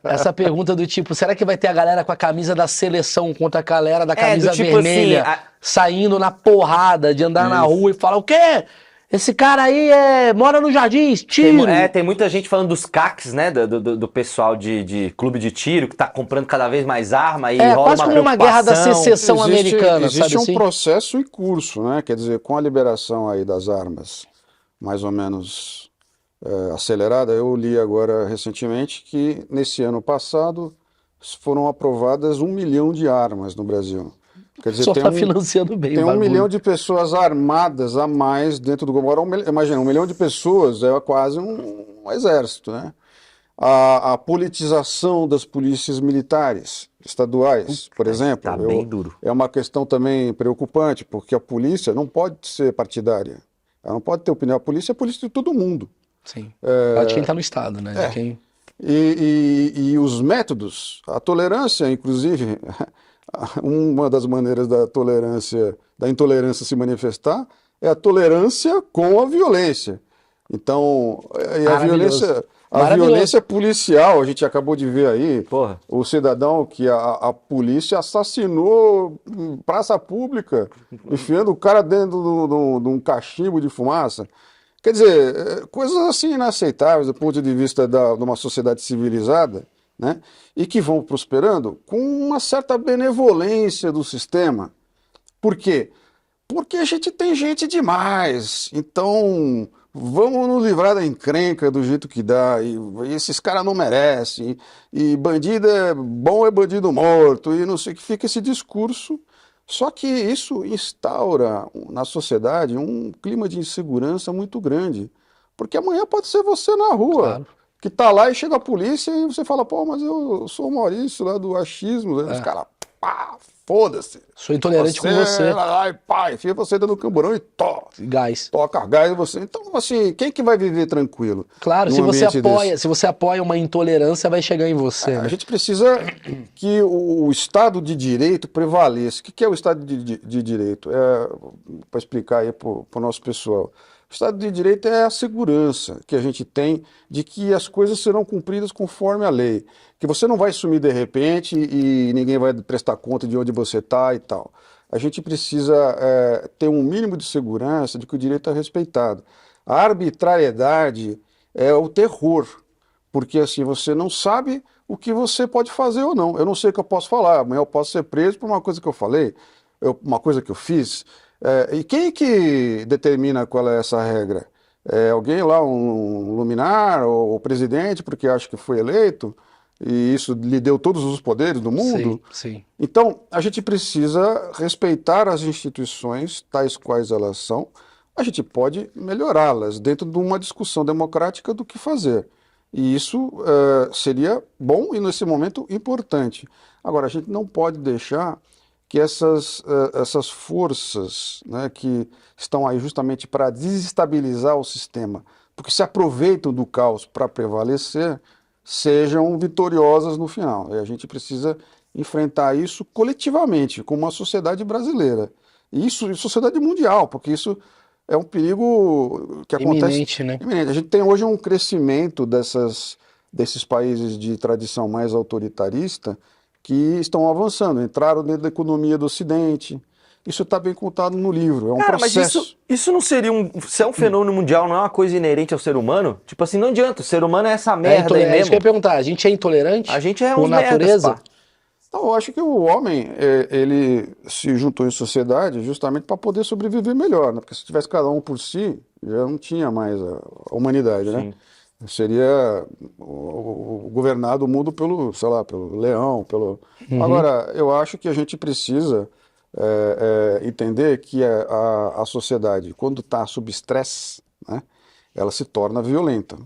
Essa pergunta do tipo, será que vai ter a galera com a camisa da seleção contra a galera da camisa do tipo vermelha assim, saindo na porrada, de andar na rua e falar, o quê? Esse cara aí mora no Jardins, tiro. Tem muita gente falando dos CACs, né? Do pessoal de clube de tiro, que tá comprando cada vez mais arma e rola quase uma como uma guerra da preocupação. secessão americana, Existe sabe um assim? processo em curso, né? Quer dizer, com a liberação aí das armas mais ou menos acelerada, eu li agora recentemente que nesse ano passado foram aprovadas 1 milhão de armas no Brasil. Quer dizer, Só tá financiando bem tem o 1 bagulho. milhão de pessoas armadas a mais dentro do governo. Agora, imagina, 1 milhão de pessoas é quase um exército, né? A politização das polícias militares estaduais, por exemplo, tá bem duro. é uma questão também preocupante, porque a polícia não pode ser partidária. Ela não pode ter opinião. A polícia é a polícia de todo mundo. Sim. Ela de quem tá no Estado, né? De quem... E os métodos, a tolerância, inclusive, uma das maneiras da intolerância se manifestar é a tolerância com a violência. Então, a violência policial, a gente acabou de ver aí, Porra. o cidadão que a polícia assassinou em praça pública, enfiando o cara dentro de um cachimbo de fumaça. Quer dizer, coisas assim inaceitáveis do ponto de vista de uma sociedade civilizada, né? E que vão prosperando com uma certa benevolência do sistema. Por quê? Porque a gente tem gente demais. Então, vamos nos livrar da encrenca do jeito que dá. E esses caras não merecem. E bandido é bom, é bandido morto. E não sei o que fica esse discurso. Só que isso instaura na sociedade um clima de insegurança muito grande. Porque amanhã pode ser você na rua, Claro. que tá lá e chega a polícia e você fala, pô, mas eu sou o Maurício lá do achismo. Né? Os caras, pá, foda-se. Sou intolerante com você. Ai, pai, enfia você dentro do camburão e Gás. toca gás em você. Então, assim, quem que vai viver tranquilo? Claro, num se ambiente desse? se você apoia uma intolerância, vai chegar em você. A Né? gente precisa que o Estado de Direito prevaleça. O que é o Estado de Direito? Para explicar aí para o nosso pessoal. O Estado de Direito é a segurança que a gente tem de que as coisas serão cumpridas conforme a lei. Que você não vai sumir de repente e ninguém vai prestar conta de onde você está e tal. A gente precisa ter um mínimo de segurança de que o direito é respeitado. A arbitrariedade é o terror. Porque assim, você não sabe o que você pode fazer ou não. Eu não sei o que eu posso falar. Amanhã eu posso ser preso por uma coisa que eu falei, uma coisa que eu fiz. E quem que determina qual é essa regra? É alguém lá, um luminar, ou o presidente, porque acha que foi eleito, e isso lhe deu todos os poderes do mundo? Sim. Então, a gente precisa respeitar as instituições, tais quais elas são. A gente pode melhorá-las dentro de uma discussão democrática do que fazer. E isso seria bom e, nesse momento, importante. Agora, a gente não pode deixar que essas forças, né, que estão aí justamente para desestabilizar o sistema, porque se aproveitam do caos para prevalecer, sejam vitoriosas no final. E a gente precisa enfrentar isso coletivamente, como uma sociedade brasileira. E isso, sociedade mundial, porque isso é um perigo que acontece... Iminente, né? Iminente. A gente tem hoje um crescimento desses países de tradição mais autoritarista que estão avançando, entraram dentro da economia do Ocidente, Isso está bem contado no livro, é um Cara, mas processo. isso não seria se é um fenômeno mundial, não é uma coisa inerente ao ser humano? Tipo assim, não adianta, o ser humano é essa merda aí É isso que eu mesmo. ia perguntar. A gente é intolerante A gente é por uns merdas, natureza? pá. Então, eu acho que o homem, ele se juntou em sociedade justamente para poder sobreviver melhor, né? Porque se tivesse cada um por si, já não tinha mais a humanidade, né? Sim. Seria governado o mundo pelo, sei lá, pelo leão, pelo... Uhum. Agora, eu acho que a gente precisa entender que a sociedade, quando está sob estresse, né, ela se torna violenta.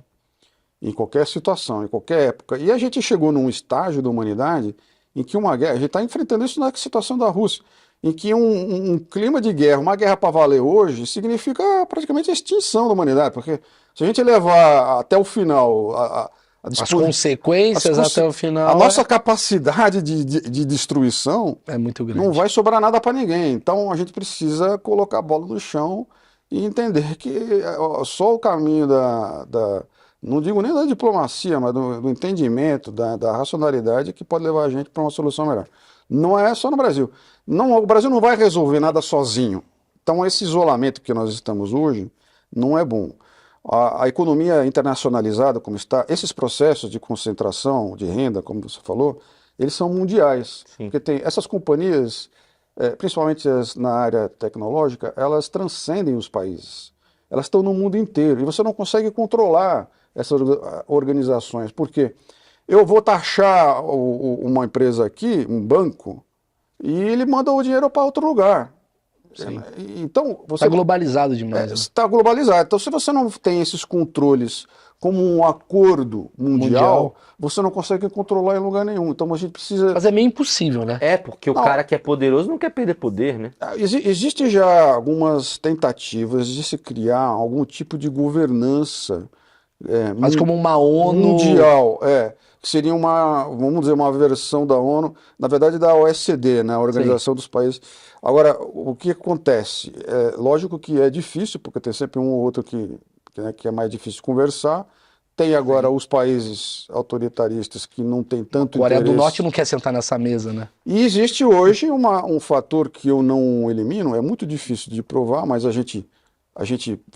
Em qualquer situação, em qualquer época. E a gente chegou num estágio da humanidade em que uma guerra, a gente está enfrentando isso na situação da Rússia, em que um clima de guerra, uma guerra para valer hoje, significa praticamente a extinção da humanidade, porque se a gente levar até o final As consequências até o final a nossa capacidade de destruição é muito grande. não vai sobrar nada para ninguém. Então a gente precisa colocar a bola no chão e entender que só o caminho não digo nem da diplomacia, mas do entendimento, da racionalidade que pode levar a gente para uma solução melhor. Não é só no Brasil. Não, o Brasil não vai resolver nada sozinho. Então esse isolamento que nós estamos hoje não é bom. A economia internacionalizada, como está, esses processos de concentração de renda, como você falou, eles são mundiais. Sim. Porque tem essas companhias, principalmente na área tecnológica, elas transcendem os países. Elas estão no mundo inteiro e você não consegue controlar essas organizações. Por quê? Eu vou taxar uma empresa aqui, um banco, e ele manda o dinheiro para outro lugar. Sim. Então, você Está globalizado demais. Né? está globalizado. Então, se você não tem esses controles como um acordo mundial, você não consegue controlar em lugar nenhum. Então, a gente precisa... Mas é meio impossível, né? É, porque o cara que é poderoso não quer perder poder, né? Existe já algumas tentativas de se criar algum tipo de governança Mas como uma ONU... mundial, que seria vamos dizer, uma versão da ONU, na verdade da OECD, né, a Organização dos Países. Agora, o que acontece? Lógico que é difícil, porque tem sempre um ou outro que é mais difícil conversar. Tem agora os países autoritaristas que não têm tanto Coreia interesse. do Norte não quer sentar nessa mesa, né? E existe hoje um fator que eu não elimino, é muito difícil de provar, mas a gente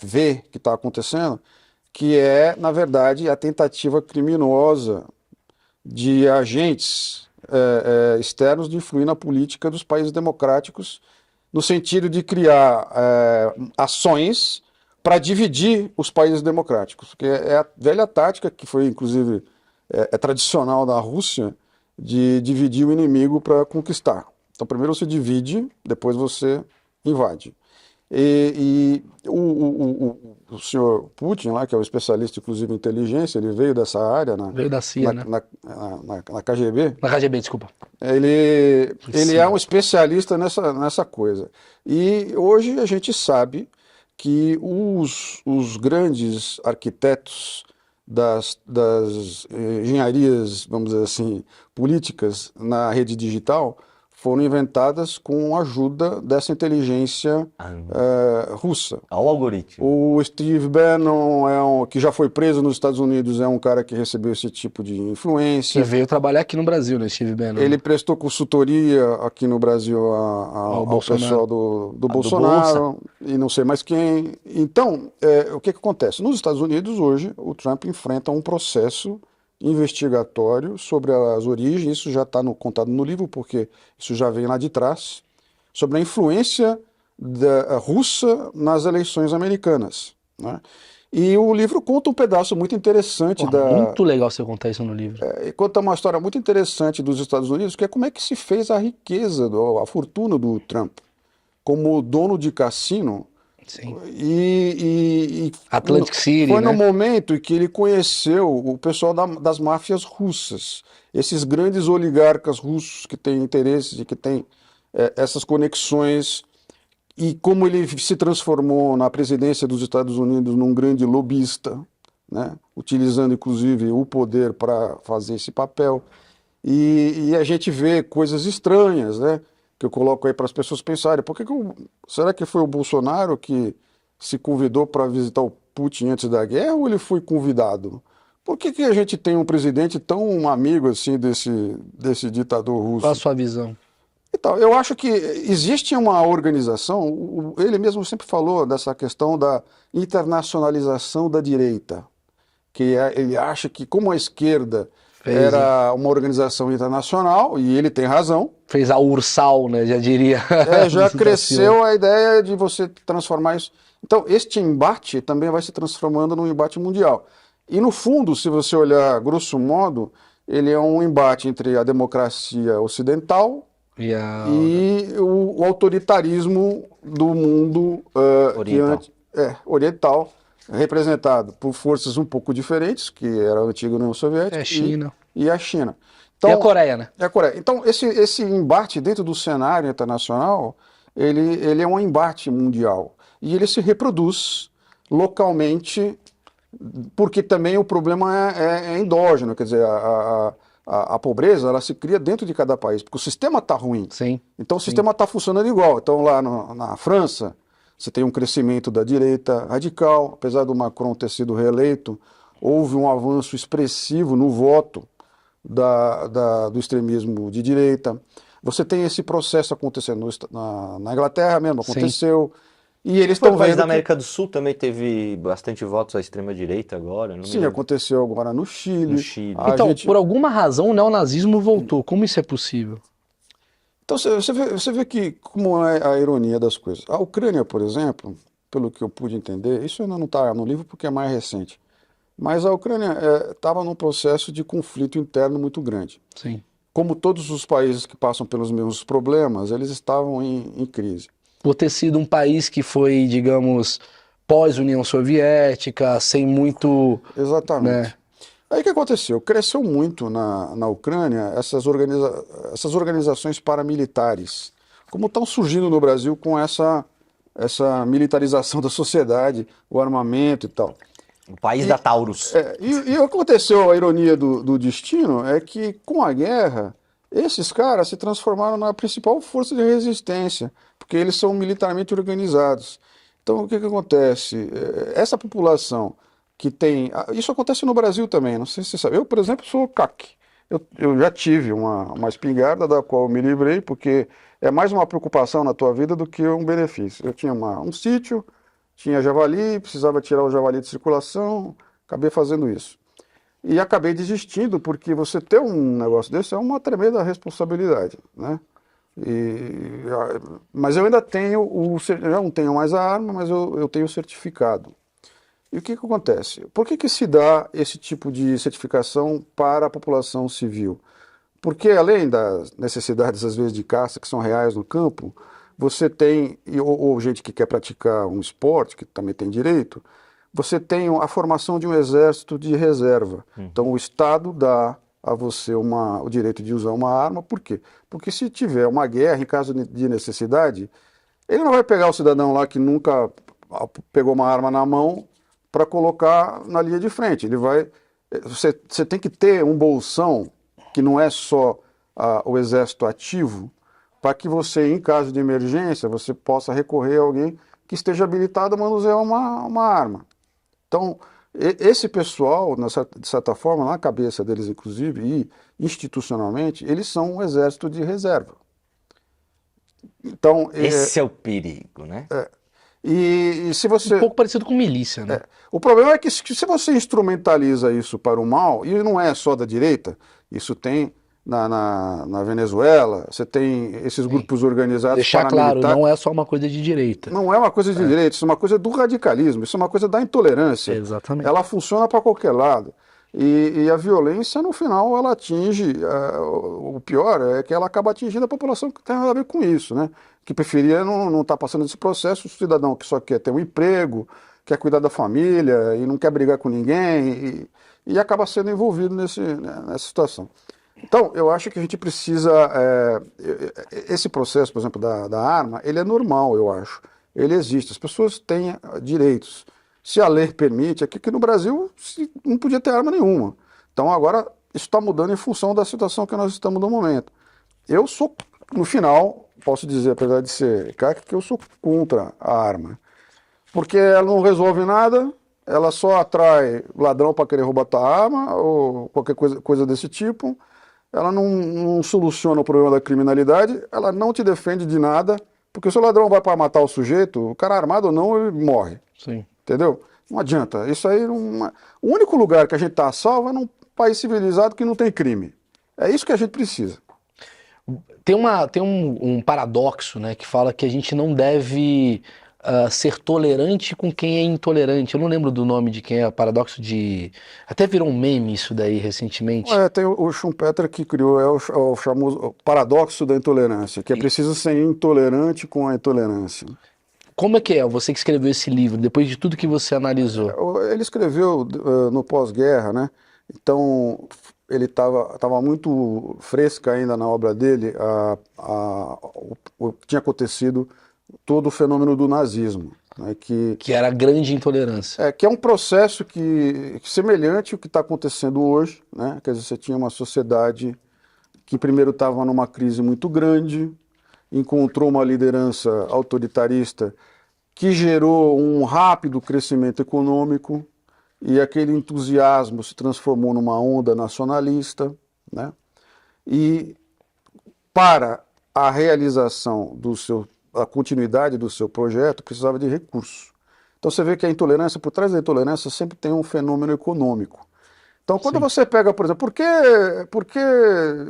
vê que está acontecendo, que é, na verdade, a tentativa criminosa de agentes externos de influir na política dos países democráticos, no sentido de criar ações para dividir os países democráticos. Porque é a velha tática que foi, inclusive, tradicional da Rússia, de dividir o inimigo para conquistar. Então, primeiro você divide, depois você invade. E o senhor Putin, lá, que é o especialista, inclusive, em inteligência, ele veio dessa área Veio da CIA, né? na KGB. Na KGB, desculpa. Ele é um especialista nessa coisa. E hoje a gente sabe que os grandes arquitetos das engenharias, vamos dizer assim, políticas na rede digital foram inventadas com a ajuda dessa inteligência russa. Ao algoritmo. O Steve Bannon, que já foi preso nos Estados Unidos, é um cara que recebeu esse tipo de influência. Que veio trabalhar aqui no Brasil, né, Steve Bannon? Ele prestou consultoria aqui no Brasil ao pessoal do Bolsonaro e não sei mais quem. Então, o que acontece? Nos Estados Unidos, hoje, o Trump enfrenta um processo investigatório sobre as origens, isso já está contado no livro, porque isso já vem lá de trás, sobre a influência russa nas eleições americanas, né? E o livro conta um pedaço muito interessante Muito legal você contar isso no livro. Conta uma história muito interessante dos Estados Unidos, que é como é que se fez a riqueza, a fortuna do Trump, como dono de cassino. Sim. E Atlantic City, foi né? no momento em que ele conheceu o pessoal das máfias russas, esses grandes oligarcas russos que têm interesses e que têm essas conexões, e como ele se transformou na presidência dos Estados Unidos num grande lobista, né? Utilizando inclusive o poder para fazer esse papel. E a gente vê coisas estranhas, né? Que eu coloco aí para as pessoas pensarem. Será que foi o Bolsonaro que se convidou para visitar o Putin antes da guerra ou ele foi convidado? Por que a gente tem um presidente tão amigo assim desse ditador russo? Qual a sua visão? Então, eu acho que existe uma organização, ele mesmo sempre falou dessa questão da internacionalização da direita, ele acha que como a esquerda Fez, hein? era uma organização internacional, e ele tem razão, Fez a Ursal, né? Já diria. já cresceu a ideia de você transformar isso. Então, este embate também vai se transformando num embate mundial. E, no fundo, se você olhar grosso modo, ele é um embate entre a democracia ocidental e o autoritarismo do mundo oriental, representado por forças um pouco diferentes, que era a antiga União Soviética China. e a China. Então, e a Coreia, né? É a Coreia. Então, esse embate dentro do cenário internacional, ele é um embate mundial. E ele se reproduz localmente, porque também o problema é endógeno, quer dizer, a pobreza ela se cria dentro de cada país, porque o sistema está ruim. Sim. Então o sistema está funcionando igual. Então lá na França, você tem um crescimento da direita radical, apesar do Macron ter sido reeleito, houve um avanço expressivo no voto do extremismo de direita. Você tem esse processo acontecendo na Inglaterra mesmo, aconteceu. Sim. E eles estão vendo. O país da América do Sul também teve bastante votos à extrema-direita agora. Sim, aconteceu agora no Chile. Então, por alguma razão, o neonazismo voltou. Como isso é possível? Então, você vê que, como é a ironia das coisas. A Ucrânia, por exemplo, pelo que eu pude entender, isso ainda não está no livro porque é mais recente, mas a Ucrânia estava num processo de conflito interno muito grande. Sim. Como todos os países que passam pelos mesmos problemas, eles estavam em crise. Por ter sido um país que foi, digamos, pós-União Soviética, sem muito... Exatamente. Né? Aí o que aconteceu? Cresceu muito na Ucrânia essas organizações paramilitares, como estão surgindo no Brasil com essa militarização da sociedade, o armamento e tal. O país da Taurus. E aconteceu, a ironia do destino é que com a guerra, esses caras se transformaram na principal força de resistência, porque eles são militarmente organizados. Então o que acontece? Essa população que tem... Isso acontece no Brasil também, não sei se você sabe. Eu, por exemplo, sou CAC. Eu já tive uma espingarda da qual eu me livrei, porque é mais uma preocupação na tua vida do que um benefício. Eu tinha um sítio, tinha javali, precisava tirar o javali de circulação, acabei fazendo isso. E acabei desistindo, porque você ter um negócio desse é uma tremenda responsabilidade, né? Mas eu ainda tenho, eu não tenho mais a arma, mas eu tenho o certificado. E o que acontece? Por que se dá esse tipo de certificação para a população civil? Porque além das necessidades, às vezes, de caça, que são reais no campo, você tem, ou gente que quer praticar um esporte, que também tem direito, você tem a formação de um exército de reserva. Então o Estado dá a você o direito de usar uma arma. Por quê? Porque se tiver uma guerra, em caso de necessidade, ele não vai pegar o cidadão lá que nunca pegou uma arma na mão para colocar na linha de frente. Ele vai... Você tem que ter um bolsão, que não é só o exército ativo, para que você, em caso de emergência, você possa recorrer a alguém que esteja habilitado a manusear uma arma. Então, esse pessoal, de certa forma, na cabeça deles, inclusive, e institucionalmente, eles são um exército de reserva. Então, esse é o perigo, né? E se você... Um pouco parecido com milícia, né? O problema é que se você instrumentaliza isso para o mal, e não é só da direita, isso tem na Venezuela, você tem esses grupos organizados. Deixar claro, não é só uma coisa de direita. Não é uma coisa de direita, isso é uma coisa do radicalismo, isso é uma coisa da intolerância. Exatamente. Ela funciona para qualquer lado. E a violência, no final, ela atinge... o pior é que ela acaba atingindo a população que tem nada a ver com isso, né? Que preferia não estar passando esse processo, o cidadão que só quer ter um emprego, quer cuidar da família e não quer brigar com ninguém e acaba sendo envolvido nessa situação. Então, eu acho que a gente precisa... esse processo, por exemplo, da arma, ele é normal, eu acho. Ele existe, as pessoas têm direitos. Se a lei permite, aqui no Brasil não podia ter arma nenhuma. Então agora isso está mudando em função da situação que nós estamos no momento. Eu sou, no final, posso dizer, apesar de ser caca, que eu sou contra a arma. Porque ela não resolve nada, ela só atrai ladrão para querer roubar tua arma, ou qualquer coisa desse tipo. ela não soluciona o problema da criminalidade, ela não te defende de nada, porque se o ladrão vai para matar o sujeito, o cara armado ou não, ele morre. Sim. Entendeu? Não adianta. Isso aí não... O único lugar que a gente está salvo é num país civilizado que não tem crime. É isso que a gente precisa. Tem um paradoxo, né, que fala que a gente não deve ser tolerante com quem é intolerante. Eu não lembro do nome de quem é, paradoxo de... Até virou um meme isso daí recentemente. Tem o Schumpeter que criou o famoso paradoxo da intolerância, que é preciso ser intolerante com a intolerância. Como é que é? Você que escreveu esse livro, depois de tudo que você analisou. Ele escreveu no pós-guerra, né? Então ele estava muito fresca ainda na obra dele o que tinha acontecido, todo o fenômeno do nazismo, né? Que era a grande intolerância. Que é um processo semelhante ao que está acontecendo hoje, né? Quer dizer, você tinha uma sociedade que primeiro estava numa crise muito grande, encontrou uma liderança autoritarista que gerou um rápido crescimento econômico, e aquele entusiasmo se transformou numa onda nacionalista, né? E para a realização a continuidade do seu projeto, precisava de recursos. Então você vê que a intolerância, por trás da intolerância, sempre tem um fenômeno econômico. Então quando você pega, por exemplo, por que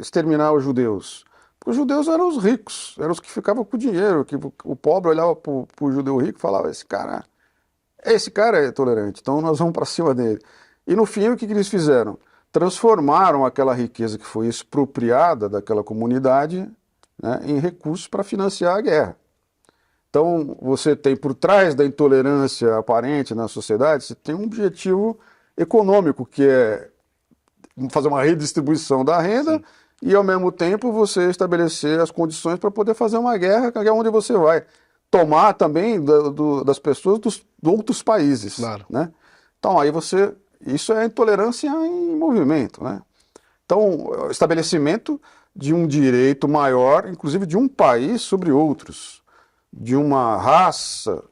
exterminar os judeus? Porque os judeus eram os ricos, eram os que ficavam com o dinheiro, que o pobre olhava para o judeu rico e falava, esse cara é tolerante, então nós vamos para cima dele. E no fim, o que eles fizeram? Transformaram aquela riqueza que foi expropriada daquela comunidade, né, em recursos para financiar a guerra. Então, você tem por trás da intolerância aparente na sociedade, você tem um objetivo econômico, que é fazer uma redistribuição da renda. Sim. E, ao mesmo tempo, você estabelecer as condições para poder fazer uma guerra, que é onde você vai tomar também das pessoas de outros países. Claro. Né? Então, isso é intolerância em movimento. Né? Então, estabelecimento de um direito maior, inclusive de um país sobre outros, de uma raça,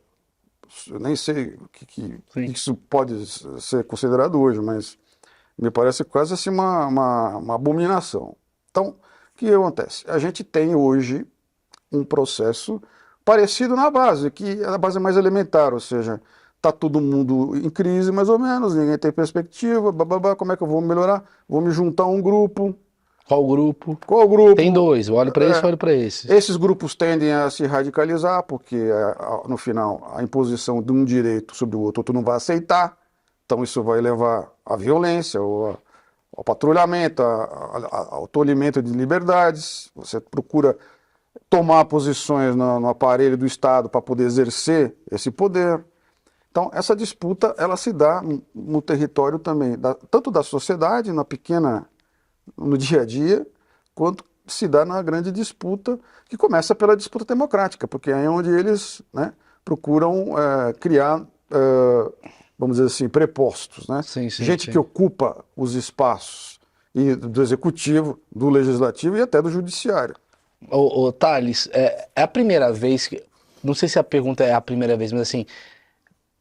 eu nem sei o que isso pode ser considerado hoje, mas me parece quase assim uma abominação. Então, o que acontece? A gente tem hoje um processo parecido na base, que a base é mais elementar, ou seja, está todo mundo em crise mais ou menos, ninguém tem perspectiva, como é que eu vou melhorar? Vou me juntar a um grupo. Qual grupo? Qual grupo? Tem dois, eu olho para esse, eu olho para esse. Esses grupos tendem a se radicalizar, porque no final a imposição de um direito sobre o outro tu não vai aceitar, então isso vai levar à violência, ou ao patrulhamento, ao tolimento de liberdades. Você procura tomar posições no aparelho do Estado para poder exercer esse poder. Então, essa disputa ela se dá no território também, tanto da sociedade, no dia a dia, quanto se dá na grande disputa, que começa pela disputa democrática, porque é onde eles, né, procuram criar, vamos dizer assim, prepostos, né? Sim, gente que ocupa os espaços do executivo, do legislativo e até do judiciário. Ô Thales, é a primeira vez que... Não sei se a pergunta é a primeira vez, mas assim,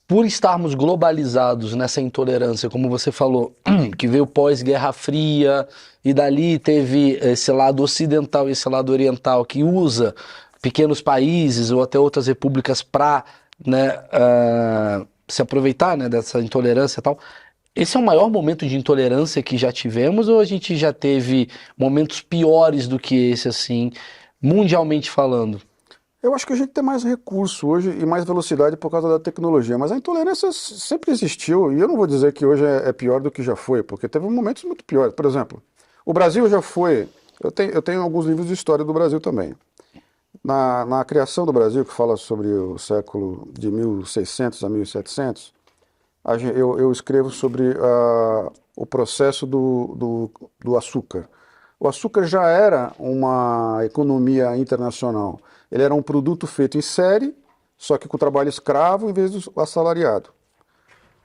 por estarmos globalizados nessa intolerância, como você falou, que veio pós-Guerra Fria, e dali teve esse lado ocidental e esse lado oriental, que usa pequenos países ou até outras repúblicas para, né, se aproveitar, né, dessa intolerância e tal. Esse é o maior momento de intolerância que já tivemos, ou a gente já teve momentos piores do que esse, assim, mundialmente falando? Eu acho que a gente tem mais recurso hoje e mais velocidade por causa da tecnologia, mas a intolerância sempre existiu, e eu não vou dizer que hoje é pior do que já foi, porque teve momentos muito piores. Por exemplo, o Brasil já foi... Eu tenho alguns livros de história do Brasil também. Na criação do Brasil, que fala sobre o século de 1600 a 1700, eu escrevo sobre o processo do açúcar. O açúcar já era uma economia internacional. Ele era um produto feito em série, só que com trabalho escravo em vez do assalariado.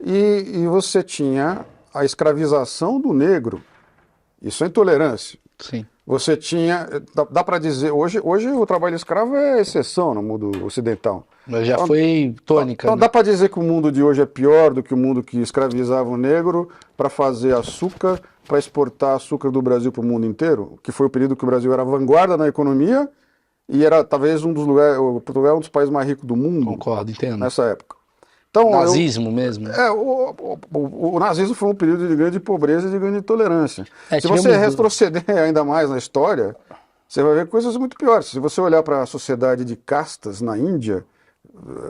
E você tinha a escravização do negro. Isso é intolerância. Sim. Você tinha, dá para dizer, hoje o trabalho escravo é exceção no mundo ocidental. Mas já foi tônica, Então né? dá para dizer que o mundo de hoje é pior do que o mundo que escravizava o negro para fazer açúcar, para exportar açúcar do Brasil para o mundo inteiro, que foi o período que o Brasil era vanguarda na economia e era talvez um dos lugares, Portugal é um dos países mais ricos do mundo Concordo, entendo. nessa época. Então, Nazismo mesmo. o nazismo foi um período de grande pobreza e de grande intolerância. Se tivemos você retroceder ainda mais na história, você vai ver coisas muito piores. Se você olhar para a sociedade de castas na Índia,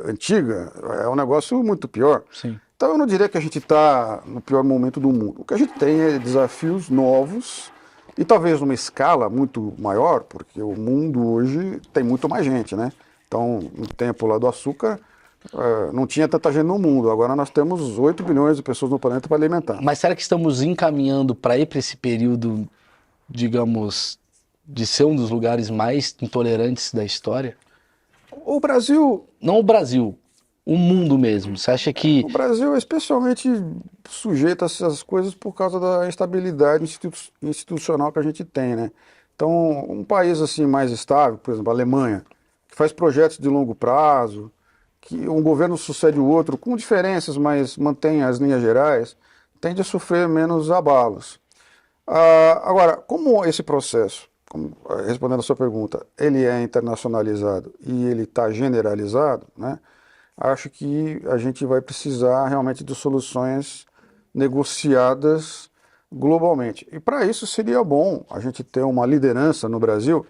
antiga, é um negócio muito pior. Sim. Então eu não diria que a gente está no pior momento do mundo. O que a gente tem é desafios novos e talvez numa escala muito maior, porque o mundo hoje tem muito mais gente, né? Então, no tempo lá do açúcar, não tinha tanta gente no mundo. Agora nós temos 8 bilhões de pessoas no planeta para alimentar. Mas será que estamos encaminhando para ir para esse período, digamos, de ser um dos lugares mais intolerantes da história? O Brasil, Não o Brasil, o mundo mesmo. Você acha que... o Brasil é especialmente sujeito a essas coisas por causa da instabilidade institucional que a gente tem, né? Então, um país assim mais estável, por exemplo, a Alemanha, que faz projetos de longo prazo, que um governo sucede o outro, com diferenças, mas mantém as linhas gerais, tende a sofrer menos abalos. Agora, como esse processo, respondendo a sua pergunta, ele é internacionalizado e ele está generalizado, né? Acho que a gente vai precisar realmente de soluções negociadas globalmente. E para isso seria bom a gente ter uma liderança no Brasil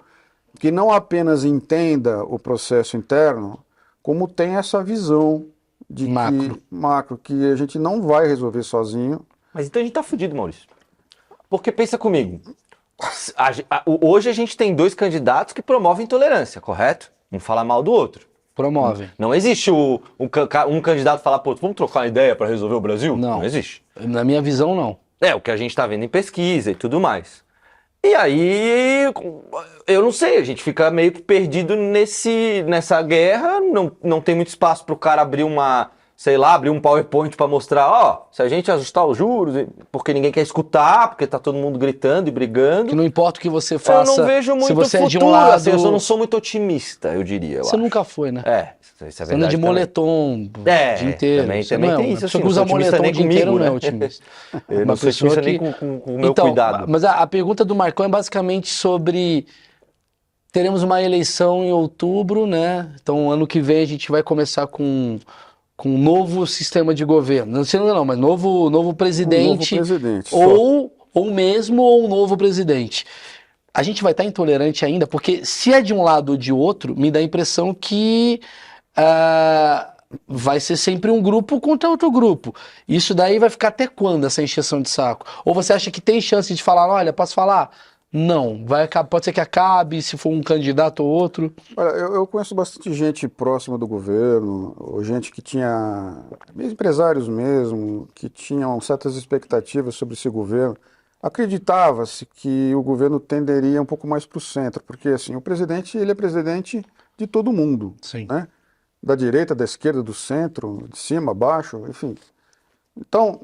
que não apenas entenda o processo interno, como tem essa visão de macro, que a gente não vai resolver sozinho. Mas então a gente tá fudido, Maurício. Porque pensa comigo. Hoje a gente tem 2 candidatos que promovem intolerância, correto? Um fala mal do outro. Promove. Não existe um candidato falar, pô, vamos trocar uma ideia para resolver o Brasil? Não. Não existe. Na minha visão, não. É o que a gente tá vendo em pesquisa e tudo mais. E aí, eu não sei, a gente fica meio que perdido nessa guerra, não tem muito espaço pro cara abrir abrir um PowerPoint para mostrar, ó, se a gente ajustar os juros, porque ninguém quer escutar, porque tá todo mundo gritando e brigando. Que não importa o que você faça. Eu não vejo muito se você futuro, é de um lado, assim, eu só não sou muito otimista, eu diria. Você nunca foi, né? Isso é Você anda verdade de também. moletom o dia inteiro. Também Você não é tem uma isso, pessoa assim, que não usa sou otimista moletom o nem dia comigo, inteiro não é né? otimista. Eu Uma não sou pessoa otimista que... nem com o meu Então, cuidado. mas a pergunta do Marcão é basicamente sobre... Teremos uma eleição em outubro, né? Então, ano que vem a gente vai começar com um novo sistema de governo. Não sei não, mas novo presidente. Um novo presidente. Ou um novo presidente. A gente vai estar intolerante ainda, porque se é de um lado ou de outro, me dá a impressão que vai ser sempre um grupo contra outro grupo. Isso daí vai ficar até quando, essa encheção de saco? Ou você acha que tem chance de falar, olha, posso falar? Não, pode ser que acabe, se for um candidato ou outro. Olha, eu conheço bastante gente próxima do governo, ou gente que tinha, empresários mesmo, que tinham certas expectativas sobre esse governo. Acreditava-se que o governo tenderia um pouco mais para o centro, porque assim, o presidente, ele é presidente de todo mundo, Sim. né? Da direita, da esquerda, do centro, de cima, abaixo, enfim. Então,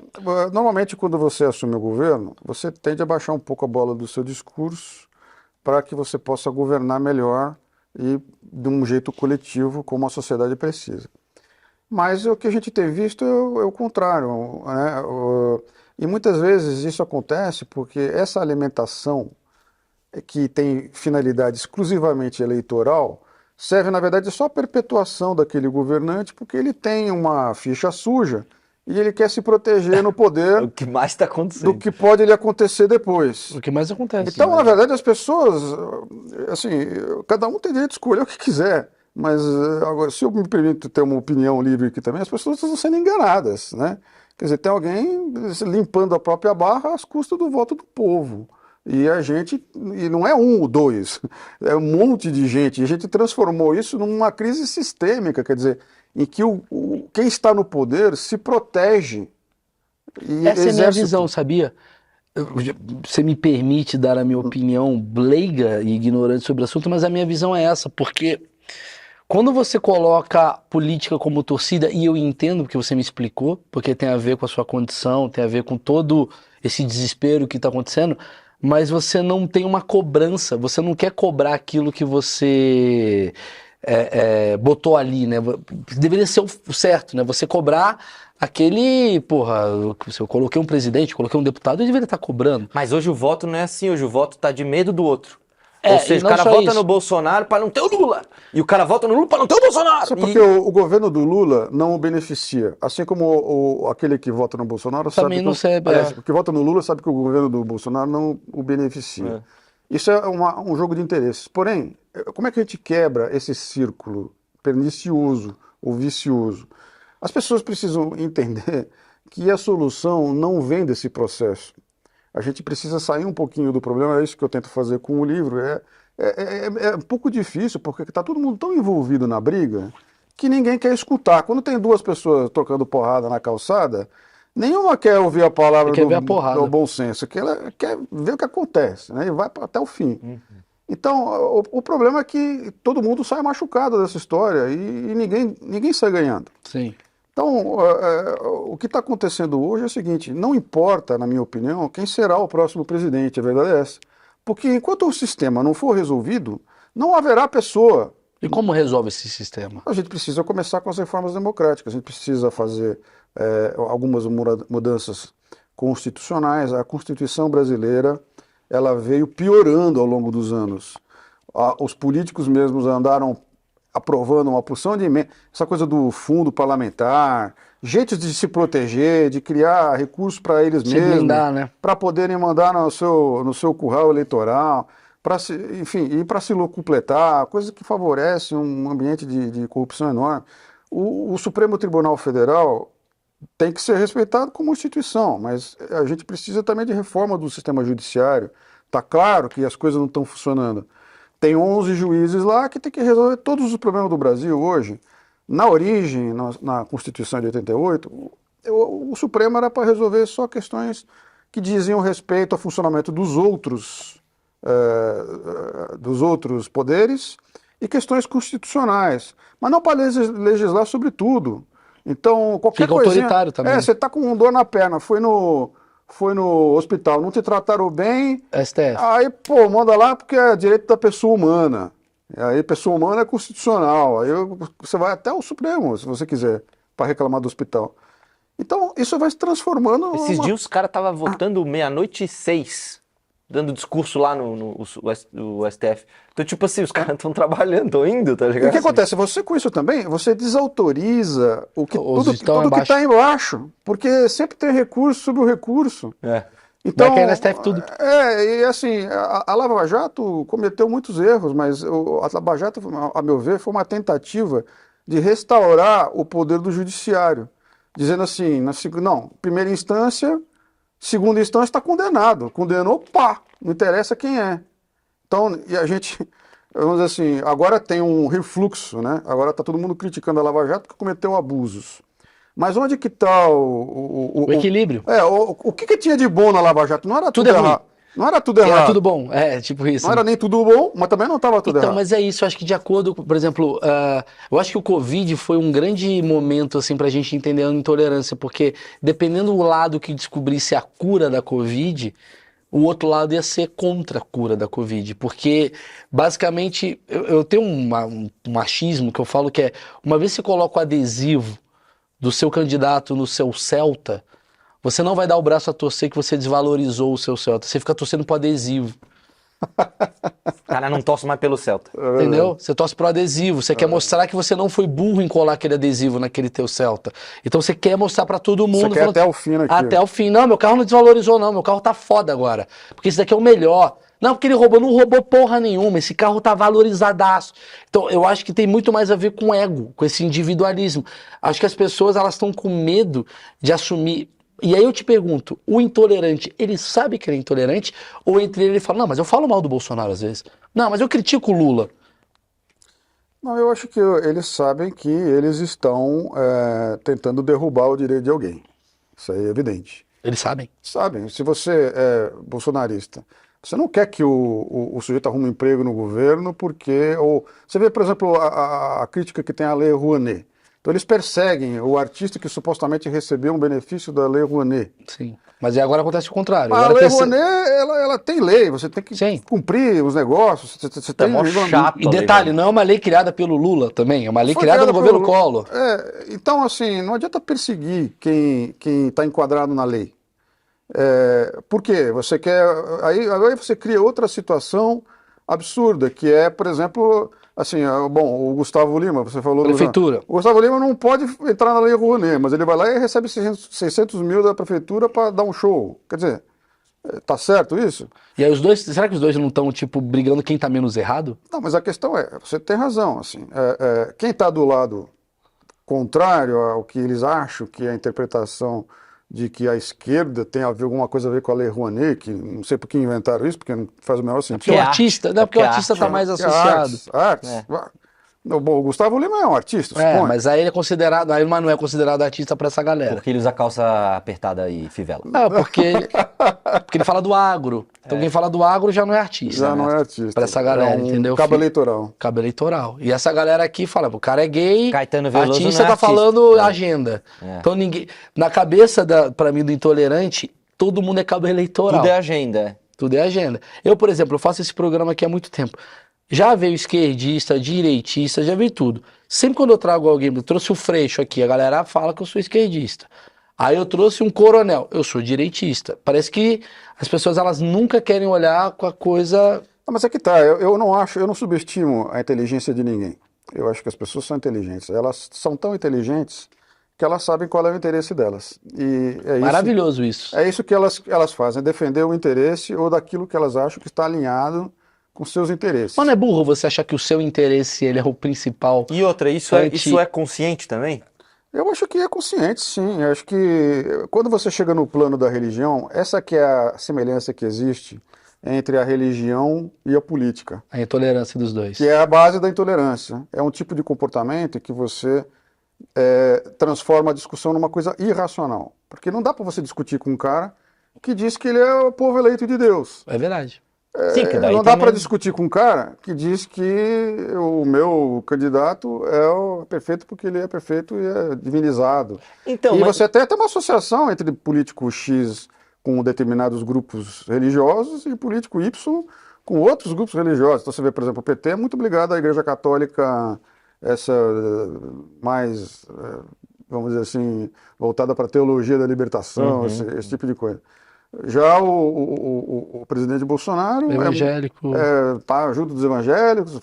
normalmente quando você assume o governo, você tende a baixar um pouco a bola do seu discurso para que você possa governar melhor e de um jeito coletivo, como a sociedade precisa. Mas o que a gente tem visto é o contrário, né? E muitas vezes isso acontece porque essa alimentação que tem finalidade exclusivamente eleitoral serve, na verdade, só à perpetuação daquele governante, porque ele tem uma ficha suja e ele quer se proteger no poder O que mais está acontecendo? do que pode lhe acontecer depois. O que mais acontece. Então, né? na verdade, as pessoas, assim, cada um tem direito de escolher o que quiser, mas agora, se eu me permito ter uma opinião livre aqui também, as pessoas estão sendo enganadas, né? Quer dizer, tem alguém limpando a própria barra às custas do voto do povo. E a gente, e não é um ou dois, é um monte de gente. E a gente transformou isso numa crise sistêmica, quer dizer, em que quem está no poder se protege. E Essa é a minha exerce... visão, sabia? Você me permite dar a minha opinião leiga e ignorante sobre o assunto, mas a minha visão é essa, porque quando você coloca política como torcida, e eu entendo porque você me explicou, porque tem a ver com a sua condição, tem a ver com todo esse desespero que está acontecendo, mas você não tem uma cobrança, você não quer cobrar aquilo que você botou ali, né? Deveria ser o certo, né? Você cobrar aquele, porra, se eu coloquei um presidente, coloquei um deputado, eu deveria estar cobrando. Mas hoje o voto não é assim, hoje o voto tá de medo do outro. É, Ou e seja, o não cara só vota isso. no Bolsonaro pra não ter o Lula. E o cara vota no Lula pra não ter o Bolsonaro. Só porque o governo do Lula não o beneficia. Assim como aquele que vota no Bolsonaro Também sabe não que serve, aliás, o que vota no Lula sabe que o governo do Bolsonaro não o beneficia. Isso é um jogo de interesses. Porém, como é que a gente quebra esse círculo pernicioso ou vicioso? As pessoas precisam entender que a solução não vem desse processo. A gente precisa sair um pouquinho do problema, é isso que eu tento fazer com o livro. É um pouco difícil, porque está todo mundo tão envolvido na briga que ninguém quer escutar. Quando tem duas pessoas trocando porrada na calçada, nenhuma quer ouvir a palavra Quer ver a porrada. do bom senso, que ela quer ver o que acontece, né? E vai até o fim. Então, o problema é que todo mundo sai machucado dessa história e ninguém sai ganhando. Sim. Então, o que está acontecendo hoje é o seguinte: não importa, na minha opinião, quem será o próximo presidente, a verdade é essa. Porque enquanto o sistema não for resolvido, não haverá pessoa. E como resolve esse sistema? A gente precisa começar com as reformas democráticas, a gente precisa fazer algumas mudanças constitucionais. A Constituição brasileira ela veio piorando ao longo dos anos. Os políticos mesmos andaram aprovando uma porção de emendas, essa coisa do fundo parlamentar, jeitos de se proteger, de criar recursos para eles Se mesmos, blindar, né? para poderem mandar no seu curral eleitoral, enfim, e para se locupletar, coisa que favorece um ambiente de corrupção enorme. O Supremo Tribunal Federal tem que ser respeitado como instituição, mas a gente precisa também de reforma do sistema judiciário. Está claro que as coisas não estão funcionando. Tem 11 juízes lá que tem que resolver todos os problemas do Brasil hoje. Na origem, na Constituição de 88, o Supremo era para resolver só questões que diziam respeito ao funcionamento dos outros poderes e questões constitucionais, mas não para legislar sobre tudo. Então, qualquer Fica coisinha... autoritário também. Você está com dor na perna, foi no hospital, não te trataram bem, STF. aí, pô, manda lá porque é direito da pessoa humana. Aí, pessoa humana é constitucional. Aí você vai até o Supremo, se você quiser, para reclamar do hospital. Então, isso vai se transformando... Esses dias os caras estavam votando 00:06, dando discurso lá no STF. Então, tipo assim, os caras estão trabalhando, estão indo, tá E ligado? o que acontece? Você com isso também, você desautoriza tudo que estão embaixo. está embaixo, porque sempre tem recurso sobre o recurso. É. Então, Vai cair na STF tudo. e assim, a Lava Jato cometeu muitos erros, mas a Lava Jato, a meu ver, foi uma tentativa de restaurar o poder do judiciário, dizendo assim, não, primeira instância, segunda instância está condenado, condenou, pá, não interessa quem é. Então, e a gente, vamos dizer assim, agora tem um refluxo, né? Agora está todo mundo criticando a Lava Jato que cometeu abusos. Mas onde que está O equilíbrio. o que tinha de bom na Lava Jato? Não era Tudo tudo é ruim. errado. Não era tudo errado. Era tudo bom, tipo isso. Não era nem tudo bom, mas também não estava tudo Então, errado. mas é isso, eu acho que de acordo, por exemplo, eu acho que o Covid foi um grande momento, assim, pra gente entender a intolerância, porque dependendo do lado que descobrisse a cura da Covid, o outro lado ia ser contra a cura da Covid, porque, basicamente, eu tenho um machismo que eu falo que é, uma vez que você coloca o adesivo do seu candidato no seu Celta, você não vai dar o braço a torcer que você desvalorizou o seu Celta, você fica torcendo pro adesivo. O cara não torce mais pelo Celta. Entendeu? Você torce pro adesivo, você quer mostrar que você não foi burro em colar aquele adesivo naquele teu Celta. Então você quer mostrar pra todo mundo. Você quer até o fim naquilo. Até o fim. Não, meu carro não desvalorizou não, meu carro tá foda agora. Porque esse daqui é o melhor. Não, porque ele roubou, não roubou porra nenhuma, esse carro tá valorizadaço. Então eu acho que tem muito mais a ver com ego, com esse individualismo. Acho que as pessoas, elas estão com medo de assumir. E aí eu te pergunto, o intolerante, ele sabe que ele é intolerante? Ou entre ele fala, não, mas eu falo mal do Bolsonaro às vezes. Não, mas eu critico o Lula. Não, eu acho que eles sabem que eles estão tentando derrubar o direito de alguém. Isso aí é evidente. Eles sabem. Sabem, se você é bolsonarista, você não quer que o sujeito arrume um emprego no governo porque... Você vê, por exemplo, a crítica que tem à Lei Rouanet. Então eles perseguem o artista que supostamente recebeu um benefício da Lei Rouanet. Sim. Mas agora acontece o contrário. A Agora Lei Rouanet, ela tem lei, você tem que Sim. cumprir os negócios, você Tá tem mó chato. E detalhe, não é uma lei criada pelo Lula também, é uma lei Foi criada no criada governo pelo- Collor. Então, assim, não adianta perseguir quem está enquadrado na lei. Por quê? Você quer. Aí você cria outra situação absurda, que é, por exemplo, assim, bom, o Gustavo Lima, você falou Prefeitura. O Gustavo Lima não pode entrar na Lei Rouanet, mas ele vai lá e recebe 600 mil da prefeitura para dar um show. Quer dizer, tá certo isso? E aí os dois, será que os dois não estão, tipo, brigando quem tá menos errado? Não, mas a questão você tem razão, assim, quem está do lado contrário ao que eles acham que é a interpretação de que a esquerda tem alguma coisa a ver com a Lei Rouanet, que não sei por que inventaram isso, porque não faz o menor sentido. Porque o é artista, arte, não, porque o porque é artista arte, tá né? mais Que é associado. Artes. Bom, o Gustavo Lima é um artista, suponho. Mas aí ele é considerado, aí mas não é considerado artista pra essa galera. Porque ele usa calça apertada e fivela. Porque ele fala do agro. Então quem fala do agro já não é artista. Já né? não é artista. Pra essa galera, entendeu? Cabo eleitoral. Cabo eleitoral. E essa galera aqui fala, o cara é gay, Caetano Veloso artista não é tá artista. falando É. agenda. É. Então ninguém, na cabeça pra mim do intolerante, todo mundo é cabo eleitoral. Tudo é agenda. Tudo é agenda. Eu, por exemplo, eu faço esse programa aqui há muito tempo. Já veio esquerdista, direitista, já veio tudo. Sempre quando eu trago alguém, eu trouxe o Freixo aqui, a galera fala que eu sou esquerdista. Aí eu trouxe um coronel, eu sou direitista. Parece que as pessoas elas nunca querem olhar com a coisa. Não, mas é que tá, eu não subestimo a inteligência de ninguém. Eu acho que as pessoas são inteligentes. Elas são tão inteligentes que elas sabem qual é o interesse delas. E é Maravilhoso isso. É isso que elas fazem, é defender o interesse ou daquilo que elas acham que está alinhado com seus interesses. Mas não é burro você achar que o seu interesse ele é o principal? E outra, isso é consciente também? Eu acho que é consciente, sim. Eu acho que quando você chega no plano da religião, essa que é a semelhança que existe entre a religião e a política, A intolerância dos dois. que é a base da intolerância. É um tipo de comportamento que você transforma a discussão numa coisa irracional. Porque não dá para você discutir com um cara que diz que ele é o povo eleito de Deus. É verdade. Sim, que daí Não dá também- para discutir com um cara que diz que o meu candidato é o perfeito porque ele é perfeito e é divinizado. Então, E mas- você até tem uma associação entre político X com determinados grupos religiosos e político Y com outros grupos religiosos. Então você vê, por exemplo, o PT é muito ligado à Igreja Católica, essa mais, vamos dizer assim, voltada para a teologia da libertação, esse tipo de coisa. Já o presidente Bolsonaro Evangélico. tá junto dos evangélicos,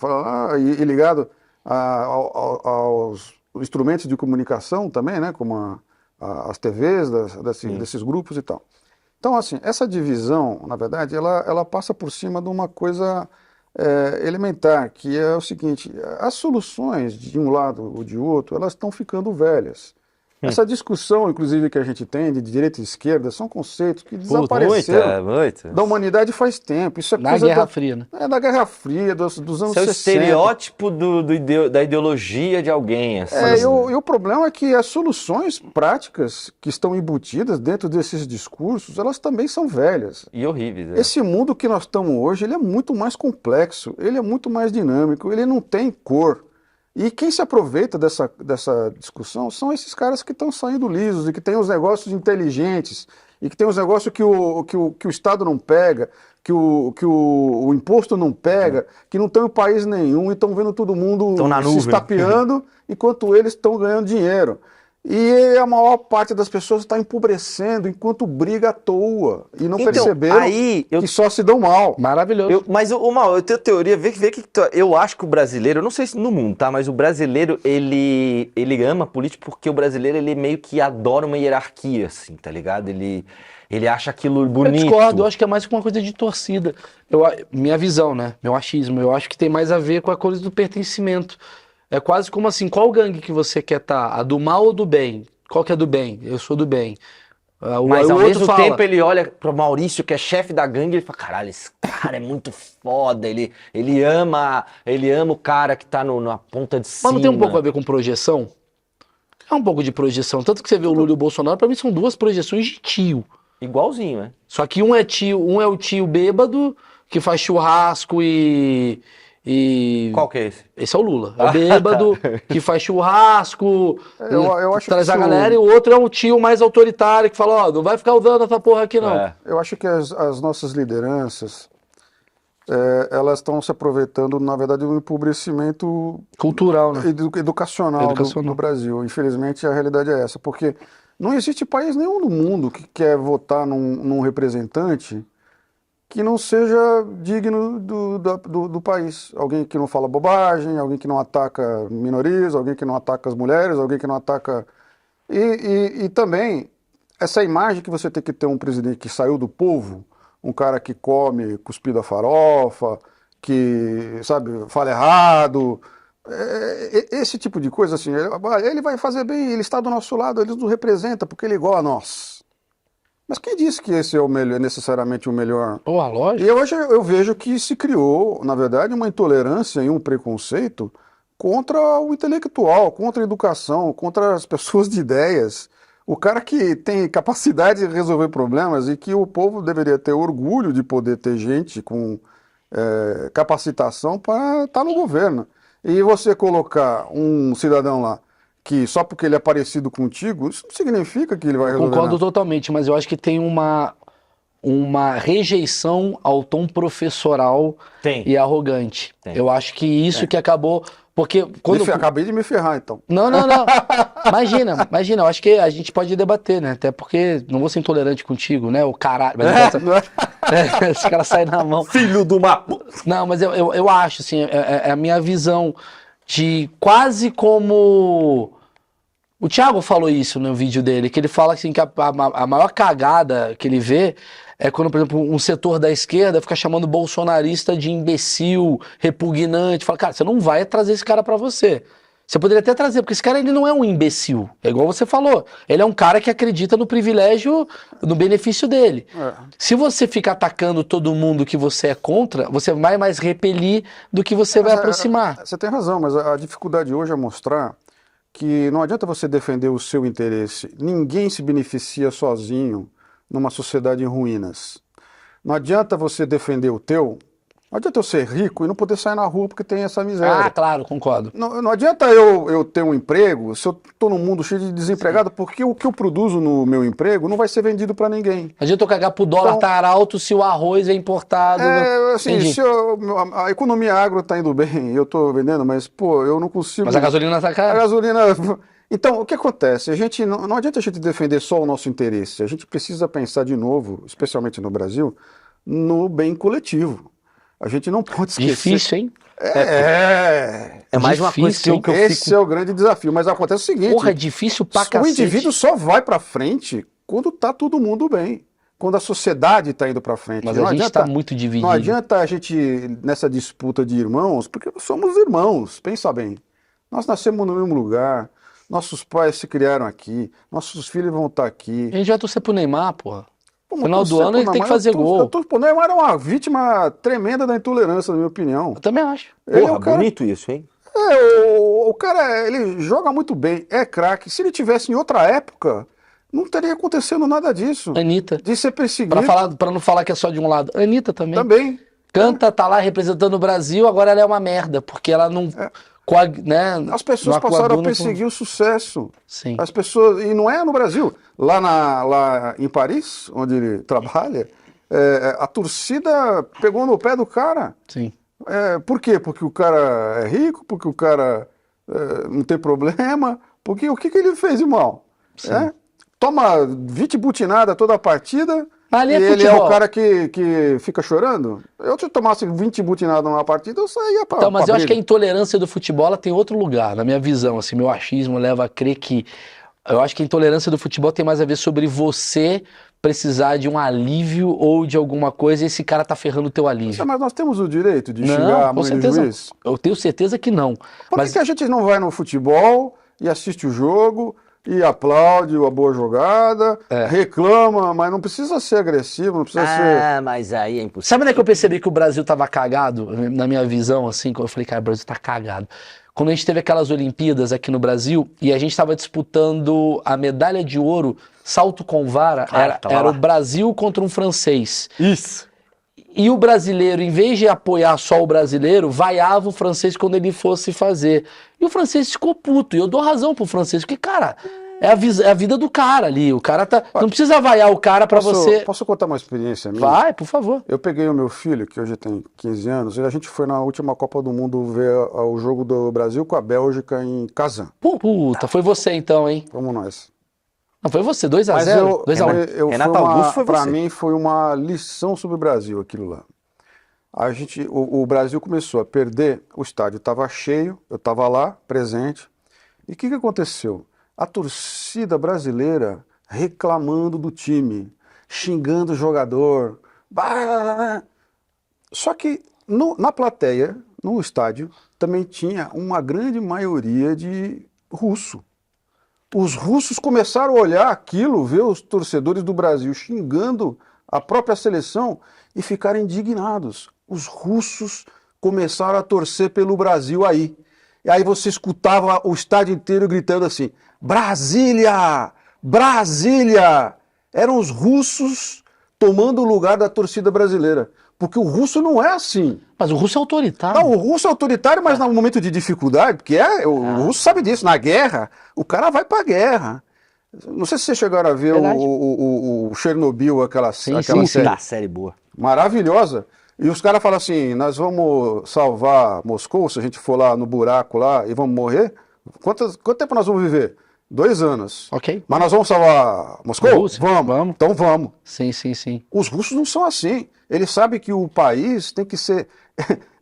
e ligado aos instrumentos de comunicação também, né, como as TVs desses grupos e tal. Então, assim, essa divisão, na verdade, ela passa por cima de uma coisa elementar, que é o seguinte: as soluções de um lado ou de outro, elas estão ficando velhas. Essa discussão, inclusive, que a gente tem de direita e esquerda, são conceitos que desapareceram Muita. da humanidade faz tempo. Isso é Na coisa Guerra Fria, né? da Guerra Fria, dos anos Isso é o 60. estereótipo da ideologia de alguém. Assim. E o problema é que as soluções práticas que estão embutidas dentro desses discursos, elas também são velhas. E horríveis. Esse mundo que nós estamos hoje, ele é muito mais complexo, ele é muito mais dinâmico, ele não tem cor. E quem se aproveita dessa discussão são esses caras que estão saindo lisos e que têm os negócios inteligentes e que tem os negócios que o Estado não pega, que o imposto não pega, que não estão em país nenhum e estão vendo todo mundo Tão na se nuvem. estapeando enquanto eles estão ganhando dinheiro. E a maior parte das pessoas está empobrecendo enquanto briga à toa. E não Então, perceberam aí eu- que só se dão mal. Maravilhoso. Mas, Mal, eu tenho teoria, eu acho que o brasileiro, eu não sei se no mundo, tá? Mas o brasileiro, ele ama política porque o brasileiro, ele meio que adora uma hierarquia, assim, tá ligado? Ele acha aquilo bonito. Eu discordo, eu acho que é mais uma coisa de torcida. Minha visão, né? Meu achismo, eu acho que tem mais a ver com a coisa do pertencimento. É quase como assim, qual gangue que você quer estar? A do mal ou do bem? Qual que é do bem? Eu sou do bem. Mas O ao outro mesmo fala, tempo ele olha pro Maurício, que é chefe da gangue, e ele fala, caralho, esse cara é muito foda, ele ama o cara que tá na ponta de cima. Mas não tem um pouco a ver com projeção? É um pouco de projeção. Tanto que você vê o Lula e o Bolsonaro, pra mim são duas projeções de tio. Igualzinho, né? Só que um é o tio bêbado, que faz churrasco e E Qual que é esse? esse é o Lula. É o bêbado que faz churrasco, Eu acho traz que a isso- galera, e o outro é um tio mais autoritário que fala, ó, não vai ficar usando essa porra aqui não. É. Eu acho que as nossas lideranças, elas estão se aproveitando, na verdade, do empobrecimento Cultural, né? educacional do Brasil. Infelizmente, a realidade é essa, porque não existe país nenhum no mundo que quer votar num representante que não seja digno do país. Alguém que não fala bobagem, alguém que não ataca minorias, alguém que não ataca as mulheres, alguém que não ataca... E também, essa imagem que você tem que ter um presidente que saiu do povo, um cara que come cuspido a farofa, que, sabe, fala errado, esse tipo de coisa, assim, ele vai fazer bem, ele está do nosso lado, ele nos representa, porque ele é igual a nós. Mas quem disse que esse é o melhor, necessariamente o melhor? Pô, lógico. E hoje eu vejo que se criou, na verdade, uma intolerância e um preconceito contra o intelectual, contra a educação, contra as pessoas de ideias. O cara que tem capacidade de resolver problemas e que o povo deveria ter orgulho de poder ter gente com capacitação para estar no governo. E você colocar um cidadão lá que só porque ele é parecido contigo, isso não significa que ele vai resolver Concordo nada. totalmente, mas eu acho que tem uma rejeição ao tom professoral Tem. e arrogante. Tem. Eu acho que isso que acabou... Porque quando... Acabei de me ferrar, então. Não. Imagina, eu acho que a gente pode debater, né? Até porque não vou ser intolerante contigo, né? O caralho. Esse cara sai na mão. Filho de uma... Não, mas eu acho, assim, é a minha visão de quase como... O Thiago falou isso no vídeo dele, que ele fala assim que a maior cagada que ele vê é quando, por exemplo, um setor da esquerda fica chamando o bolsonarista de imbecil, repugnante. Fala, cara, você não vai trazer esse cara pra você. Você poderia até trazer, porque esse cara ele não é um imbecil. É igual você falou. Ele é um cara que acredita no privilégio, no benefício dele. Se você fica atacando todo mundo que você é contra, você vai mais repelir do que você vai aproximar. Você tem razão, mas a dificuldade hoje é mostrar que não adianta você defender o seu interesse. Ninguém se beneficia sozinho numa sociedade em ruínas. Não adianta você defender o teu, não adianta eu ser rico e não poder sair na rua porque tem essa miséria. Ah, claro, concordo. Não adianta eu ter um emprego se eu estou num mundo cheio de desempregado, porque o que eu produzo no meu emprego não vai ser vendido para ninguém. Não adianta eu cagar pro dólar estar alto se o arroz é importado. Assim, Entendi. se a economia agro está indo bem, eu estou vendendo, mas, pô, eu não consigo... Mas a gasolina tá A cara. gasolina... Então, o que acontece? Não adianta a gente defender só o nosso interesse, a gente precisa pensar de novo, especialmente no Brasil, no bem coletivo. A gente não pode esquecer... Difícil, hein? É mais uma coisa Difícil, que eu Esse fico... é o grande desafio, mas acontece o seguinte... Porra, é difícil pra o cacete. indivíduo só vai pra frente quando tá todo mundo bem, quando a sociedade tá indo pra frente. Mas Não a gente adianta- tá muito dividido. Não adianta a gente, nessa disputa de irmãos, porque nós somos irmãos, pensa bem. Nós nascemos no mesmo lugar, nossos pais se criaram aqui, nossos filhos vão estar aqui. A gente vai torcer pro Neymar, porra. Pô, Final mas do torcer ano pro ele tem que Neymar, fazer gol. O Neymar é uma vítima tremenda da intolerância, na minha opinião. Eu também acho. Ele é Porra, um cara- bonito isso, hein? O cara, ele joga muito bem, é craque. Se ele tivesse em outra época, não teria acontecendo nada disso. Anitta. De ser perseguido Pra não falar que é só de um lado. Anitta também. também. Canta, tá lá representando o Brasil, agora ela é uma merda, porque ela não... né, As pessoas não passaram a coaduna perseguir o sucesso. Sim. As pessoas, e não é no Brasil. Lá em Paris, onde ele trabalha, a torcida pegou no pé do cara. Sim. Por quê? Porque o cara é rico, porque o cara não tem problema, porque o que ele fez de mal? Toma 20 butinadas toda a partida Ali e é ele é futebol. o cara que fica chorando? Eu, se eu tomasse 20 butinadas numa partida, eu saía pra Então, mas pra eu acho que a briga. intolerância do futebol ela tem outro lugar, na minha visão, assim, meu achismo leva a crer que eu acho que a intolerância do futebol tem mais a ver sobre você precisar de um alívio ou de alguma coisa e esse cara tá ferrando o teu alívio. Mas nós temos o direito de xingar a com mãe do certeza. juiz? Eu tenho certeza que não. Por Mas que a gente não vai no futebol e assiste o jogo e aplaude a boa jogada, reclama, mas não precisa ser agressivo, não precisa ser... Mas aí é impossível. sabe onde é que eu percebi que o Brasil tava cagado? Na minha visão, assim, quando eu falei, cara, o Brasil tá cagado. Quando a gente teve aquelas Olimpíadas aqui no Brasil e a gente tava disputando a medalha de ouro, salto com vara, tava era lá. o Brasil contra um francês. Isso. E o brasileiro, em vez de apoiar só o brasileiro, vaiava o francês quando ele fosse fazer. E o francês ficou puto. E eu dou razão pro francês, porque, cara, é a vida do cara ali. O cara tá. Não precisa vaiar o cara pra você. Posso contar uma experiência minha? Vai, por favor. Eu peguei o meu filho, que hoje tem 15 anos, e a gente foi na última Copa do Mundo ver o jogo do Brasil com a Bélgica em Kazan. Puta, foi você então, hein? Vamos nós. Não, foi você, 2x0. Mas eu, 2x1. Renato Augusto foi pra você. mim foi uma lição sobre o Brasil aquilo lá. O Brasil começou a perder, o estádio estava cheio, eu estava lá, presente. E o que aconteceu? A torcida brasileira reclamando do time, xingando o jogador. Só que na plateia, no estádio, também tinha uma grande maioria de russo. Os russos começaram a olhar aquilo, ver os torcedores do Brasil xingando a própria seleção e ficaram indignados. Os russos começaram a torcer pelo Brasil aí. E aí você escutava o estádio inteiro gritando assim: Brasília! Brasília! Eram os russos tomando o lugar da torcida brasileira. Porque o russo não é assim. Mas o russo é autoritário. Não, o russo é autoritário, mas no momento de dificuldade, porque o russo sabe disso, na guerra, o cara vai pra guerra. Não sei se vocês chegaram a ver Verdade. o Chernobyl, aquela Sim, série Da série boa. maravilhosa. E os caras falam assim, nós vamos salvar Moscou, se a gente for lá no buraco lá e vamos morrer. Quanto tempo nós vamos viver? 2 anos. Ok. Mas nós vamos salvar Moscou? Rússia? Vamos. Vamos. Então vamos. Sim, sim, sim. Os russos não são assim. Eles sabem que o país tem que ser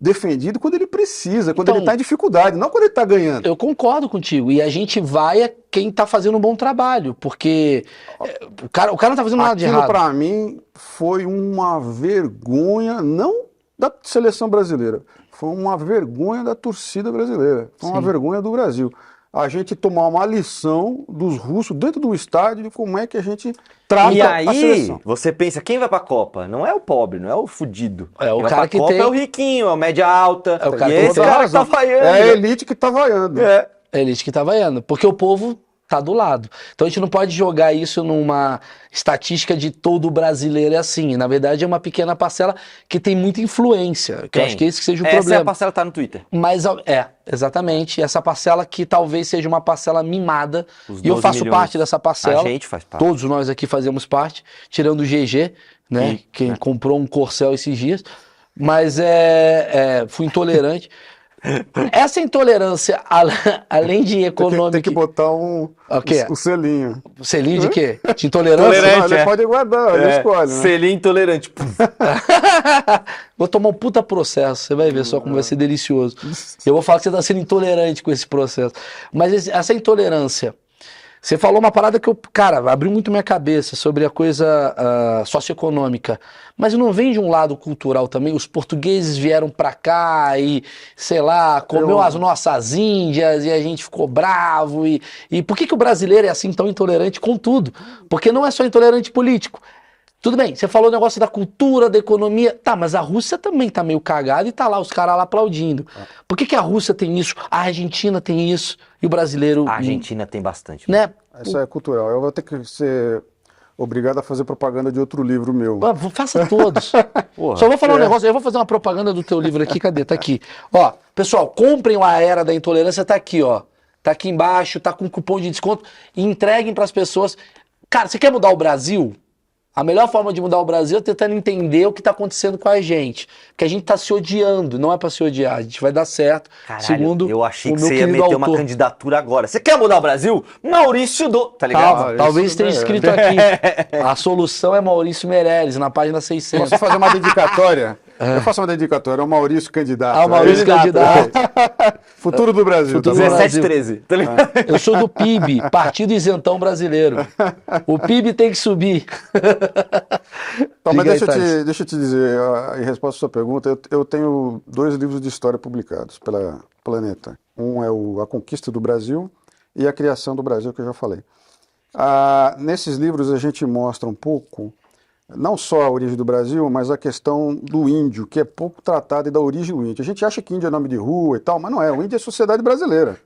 defendido quando ele precisa, quando Então, ele está em dificuldade, não quando ele está ganhando. Eu concordo contigo. E a gente vai a quem tá fazendo um bom trabalho. Porque o cara não tá fazendo nada de Aquilo errado. para mim foi uma vergonha, não da seleção brasileira, foi uma vergonha da torcida brasileira, foi uma Sim. vergonha do Brasil. A gente tomar uma lição dos russos dentro do estádio de como é que a gente trata E a aí, seleção. você pensa, quem vai pra Copa? Não é o pobre, não é o fudido. É o Quem vai cara pra que Copa tem- é o riquinho, é o média alta. É o cara e que tem esse toda a cara que tá razão. vaiando. É a elite que tá vaiando. É. É elite que tá vaiando. Porque o povo tá do lado. Então a gente não pode jogar isso numa estatística de todo brasileiro é assim. Na verdade é uma pequena parcela que tem muita influência. Que eu acho que esse que seja o Essa é a problema. parcela que tá no Twitter. Mas exatamente. Essa parcela que talvez seja uma parcela mimada. Os E eu 12 faço milhões. parte dessa parcela. A gente faz parte. Todos nós aqui fazemos parte, tirando o GG, né? E- Quem é. comprou um Corcel esses dias. Mas fui intolerante. Essa intolerância, além de Tem econômica. que botar um selinho. Selinho de quê? De intolerância? Tolerante. Não, ele é. pode guardar, ele escolhe, né? Selinho intolerante. Vou tomar um puta processo, você vai ver só como vai ser delicioso. Eu vou falar que você tá sendo intolerante com esse processo. Mas essa intolerância, você falou uma parada que cara, abriu muito minha cabeça sobre a coisa socioeconômica. Mas não vem de um lado cultural também? Os portugueses vieram pra cá e, sei lá, comeu as nossas índias e a gente ficou bravo. E por que o brasileiro é assim tão intolerante com tudo? Porque não é só intolerante político. Tudo bem, você falou o negócio da cultura, da economia. Tá, mas a Rússia também tá meio cagada e tá lá os caras lá aplaudindo. Por que a Rússia tem isso, a Argentina tem isso e o brasileiro... A Argentina tem bastante. Né? Isso é cultural. Eu vou ter que ser obrigado a fazer propaganda de outro livro meu. Faça todos. Porra. Só vou falar um negócio, eu vou fazer uma propaganda do teu livro aqui, cadê? Tá aqui. Ó, pessoal, comprem A Era da Intolerância, tá aqui, ó. Tá aqui embaixo, tá com cupom de desconto e entreguem pras pessoas. Cara, você quer mudar o Brasil? A melhor forma de mudar o Brasil é tentando entender o que tá acontecendo com a gente. Porque a gente tá se odiando, não é pra se odiar. A gente vai dar certo, Caralho, segundo eu achei o que meu você ia querido meter uma autor. candidatura agora. Você quer mudar o Brasil? Maurício Tá ligado? Calma, Ah, talvez isso esteja é- escrito aqui. A solução é Maurício Meirelles, na página 600. Posso fazer uma dedicatória? Eu faço uma dedicatória ao Maurício candidato. Ah, o Maurício candidato. Futuro do Brasil. Futuro tá do bom? Brasil. 1713. Tá ligado? Eu sou do PIB, Partido Isentão Brasileiro. O PIB tem que subir. Então, mas Diga aí, deixa eu te dizer, em resposta à sua pergunta, eu tenho 2 livros de história publicados pela Planeta. Um é A Conquista do Brasil e A Criação do Brasil, que eu já falei. Nesses livros a gente mostra um pouco, não só a origem do Brasil, mas a questão do índio, que é pouco tratada, e da origem do índio. A gente acha que índio é nome de rua e tal, mas não é. O índio é a sociedade brasileira.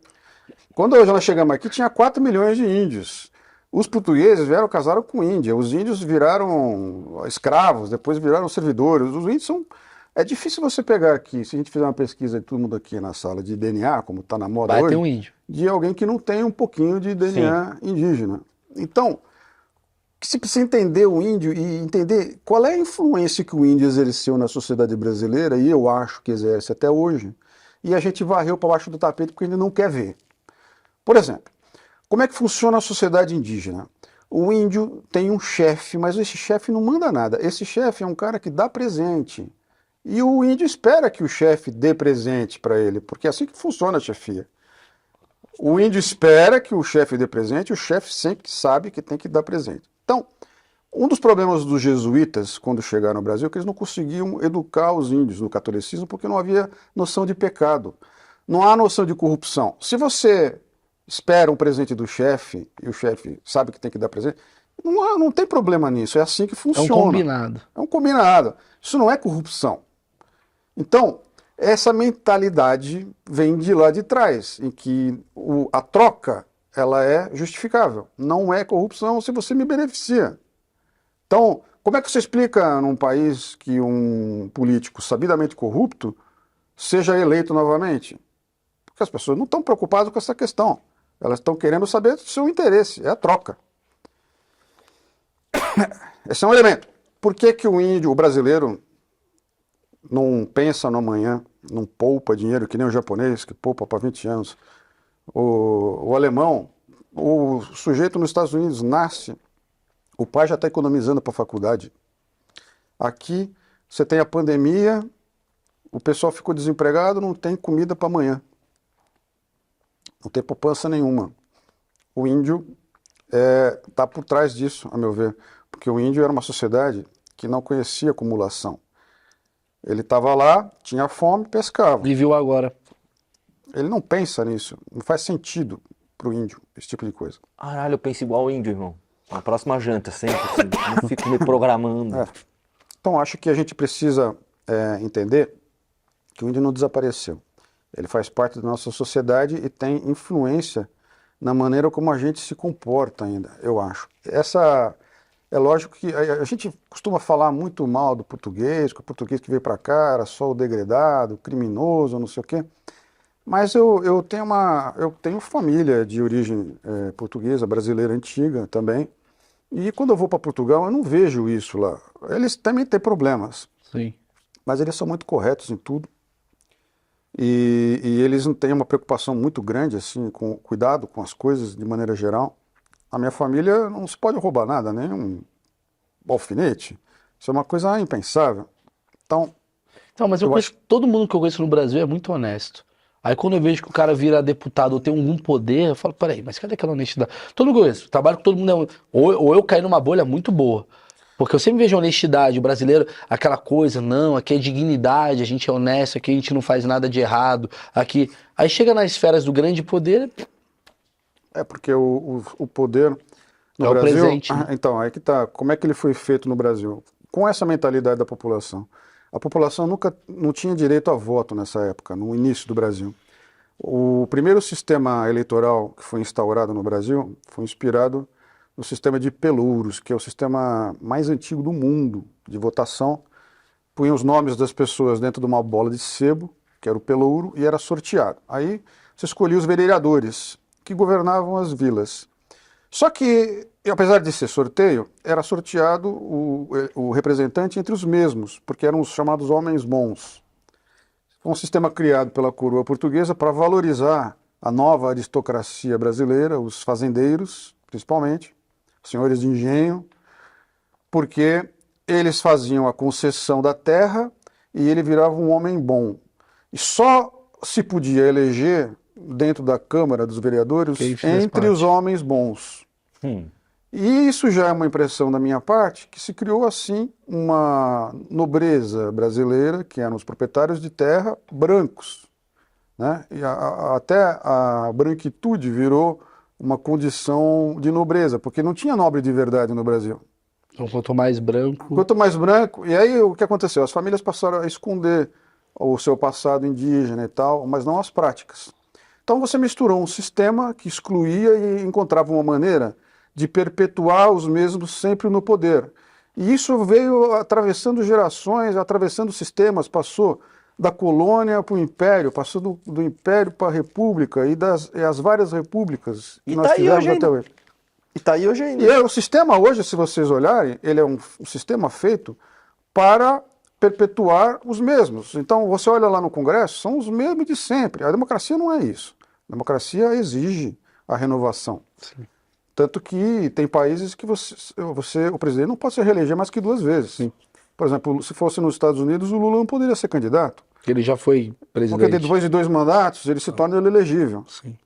Quando nós chegamos aqui, tinha 4 milhões de índios. Os portugueses casaram com Índia, os índios viraram escravos, depois viraram servidores. Os índios são. É difícil você pegar aqui, se a gente fizer uma pesquisa de todo mundo aqui na sala de DNA, como está na moda Vai hoje, ter um índio. de alguém que não tem um pouquinho de DNA indígena. Então, você precisa entender o índio e entender qual é a influência que o índio exerceu na sociedade brasileira, e eu acho que exerce até hoje, e a gente varreu para baixo do tapete porque ele não quer ver. Por exemplo, como é que funciona a sociedade indígena? O índio tem um chefe, mas esse chefe não manda nada. Esse chefe é um cara que dá presente. E o índio espera que o chefe dê presente para ele, porque é assim que funciona a chefia. O índio espera que o chefe dê presente, o chefe sempre sabe que tem que dar presente. Então, um dos problemas dos jesuítas, quando chegaram no Brasil, é que eles não conseguiam educar os índios no catolicismo, porque não havia noção de pecado. Não há noção de corrupção. Se você espera um presente do chefe, e o chefe sabe que tem que dar presente, não tem problema nisso, é assim que É um funciona. combinado. É um combinado. Isso não é corrupção. Então, essa mentalidade vem de lá de trás, em que a troca ela é justificável. Não é corrupção se você me beneficia. Então, como é que você explica num país que um político sabidamente corrupto seja eleito novamente? Porque as pessoas não estão preocupadas com essa questão. Elas estão querendo saber do seu interesse, é a troca. Esse é um elemento. Por que que o índio, o brasileiro, não pensa no amanhã, não poupa dinheiro, que nem o japonês, que poupa para 20 anos. O alemão, o sujeito nos Estados Unidos nasce, o pai já está economizando para a faculdade. Aqui, você tem a pandemia, o pessoal ficou desempregado, não tem comida para amanhã. Não tem poupança nenhuma. O índio está por trás disso, a meu ver, porque o índio era uma sociedade que não conhecia acumulação. Ele estava lá, tinha fome, pescava. E viu agora. Ele não pensa nisso, não faz sentido para o índio esse tipo de coisa. Caralho, eu penso igual o índio, irmão. Na próxima janta, sempre assim. Não fico me programando. Então acho que a gente precisa entender que o índio não desapareceu. Ele faz parte da nossa sociedade e tem influência na maneira como a gente se comporta ainda, eu acho. É lógico que a gente costuma falar muito mal do português, que o português que veio para cá era só o degradado, o criminoso, não sei o quê. Mas eu tenho família de origem portuguesa, brasileira antiga também. E quando eu vou para Portugal, eu não vejo isso lá. Eles também têm problemas, Sim. mas eles são muito corretos em tudo. E eles não têm uma preocupação muito grande, assim, com cuidado com as coisas de maneira geral. A minha família não se pode roubar nada, nem um alfinete. Isso é uma coisa impensável. Então, Então, mas eu conheço, todo mundo que eu conheço no Brasil é muito honesto. Aí quando eu vejo que o cara vira deputado ou tem algum poder, eu falo, peraí, mas cadê aquela honestidade? Todo mundo que eu conheço, trabalho com todo mundo, ou eu caí numa bolha muito boa. Porque eu sempre vejo honestidade, o brasileiro, aquela coisa, não, aqui é dignidade, a gente é honesto, aqui a gente não faz nada de errado, aqui... Aí chega nas esferas do grande poder... porque o poder no É o Brasil... presente, né? Então, aí que tá. Como é que ele foi feito no Brasil? Com essa mentalidade da população. A população não tinha direito a voto nessa época, no início do Brasil. O primeiro sistema eleitoral que foi instaurado no Brasil foi inspirado no sistema de Pelouros, que é o sistema mais antigo do mundo de votação. Punha os nomes das pessoas dentro de uma bola de sebo, que era o pelouro, e era sorteado. Aí você escolhia os vereadores que governavam as vilas. Só que, apesar de ser sorteio, era sorteado o representante entre os mesmos, porque eram os chamados homens bons. Foi um sistema criado pela coroa portuguesa para valorizar a nova aristocracia brasileira, os fazendeiros, principalmente, senhores de engenho, porque eles faziam a concessão da terra e ele virava um homem bom. E só se podia eleger dentro da Câmara dos Vereadores entre os homens bons. E isso já é uma impressão da minha parte, que se criou assim uma nobreza brasileira, que eram os proprietários de terra brancos, né? E até a branquitude virou uma condição de nobreza, porque não tinha nobre de verdade no Brasil. Então, quanto mais branco... Quanto mais branco, e aí o que aconteceu? As famílias passaram a esconder o seu passado indígena e tal, mas não as práticas. Então você misturou um sistema que excluía e encontrava uma maneira de perpetuar os mesmos sempre no poder. E isso veio atravessando gerações, atravessando sistemas, passou da colônia para o império, passou do império para a república e as várias repúblicas que E nós tá aí tivemos hoje até ainda. hoje. E tá aí hoje ainda. E o sistema hoje, se vocês olharem, ele é um sistema feito para perpetuar os mesmos. Então, você olha lá no Congresso, são os mesmos de sempre. A democracia não é isso. A democracia exige a renovação. Sim. Tanto que tem países que o presidente não pode se reeleger mais que 2 vezes. Sim. Por exemplo, se fosse nos Estados Unidos, o Lula não poderia ser candidato. Ele já foi presidente. Porque depois de 2 mandatos, ele se torna inelegível. Sim.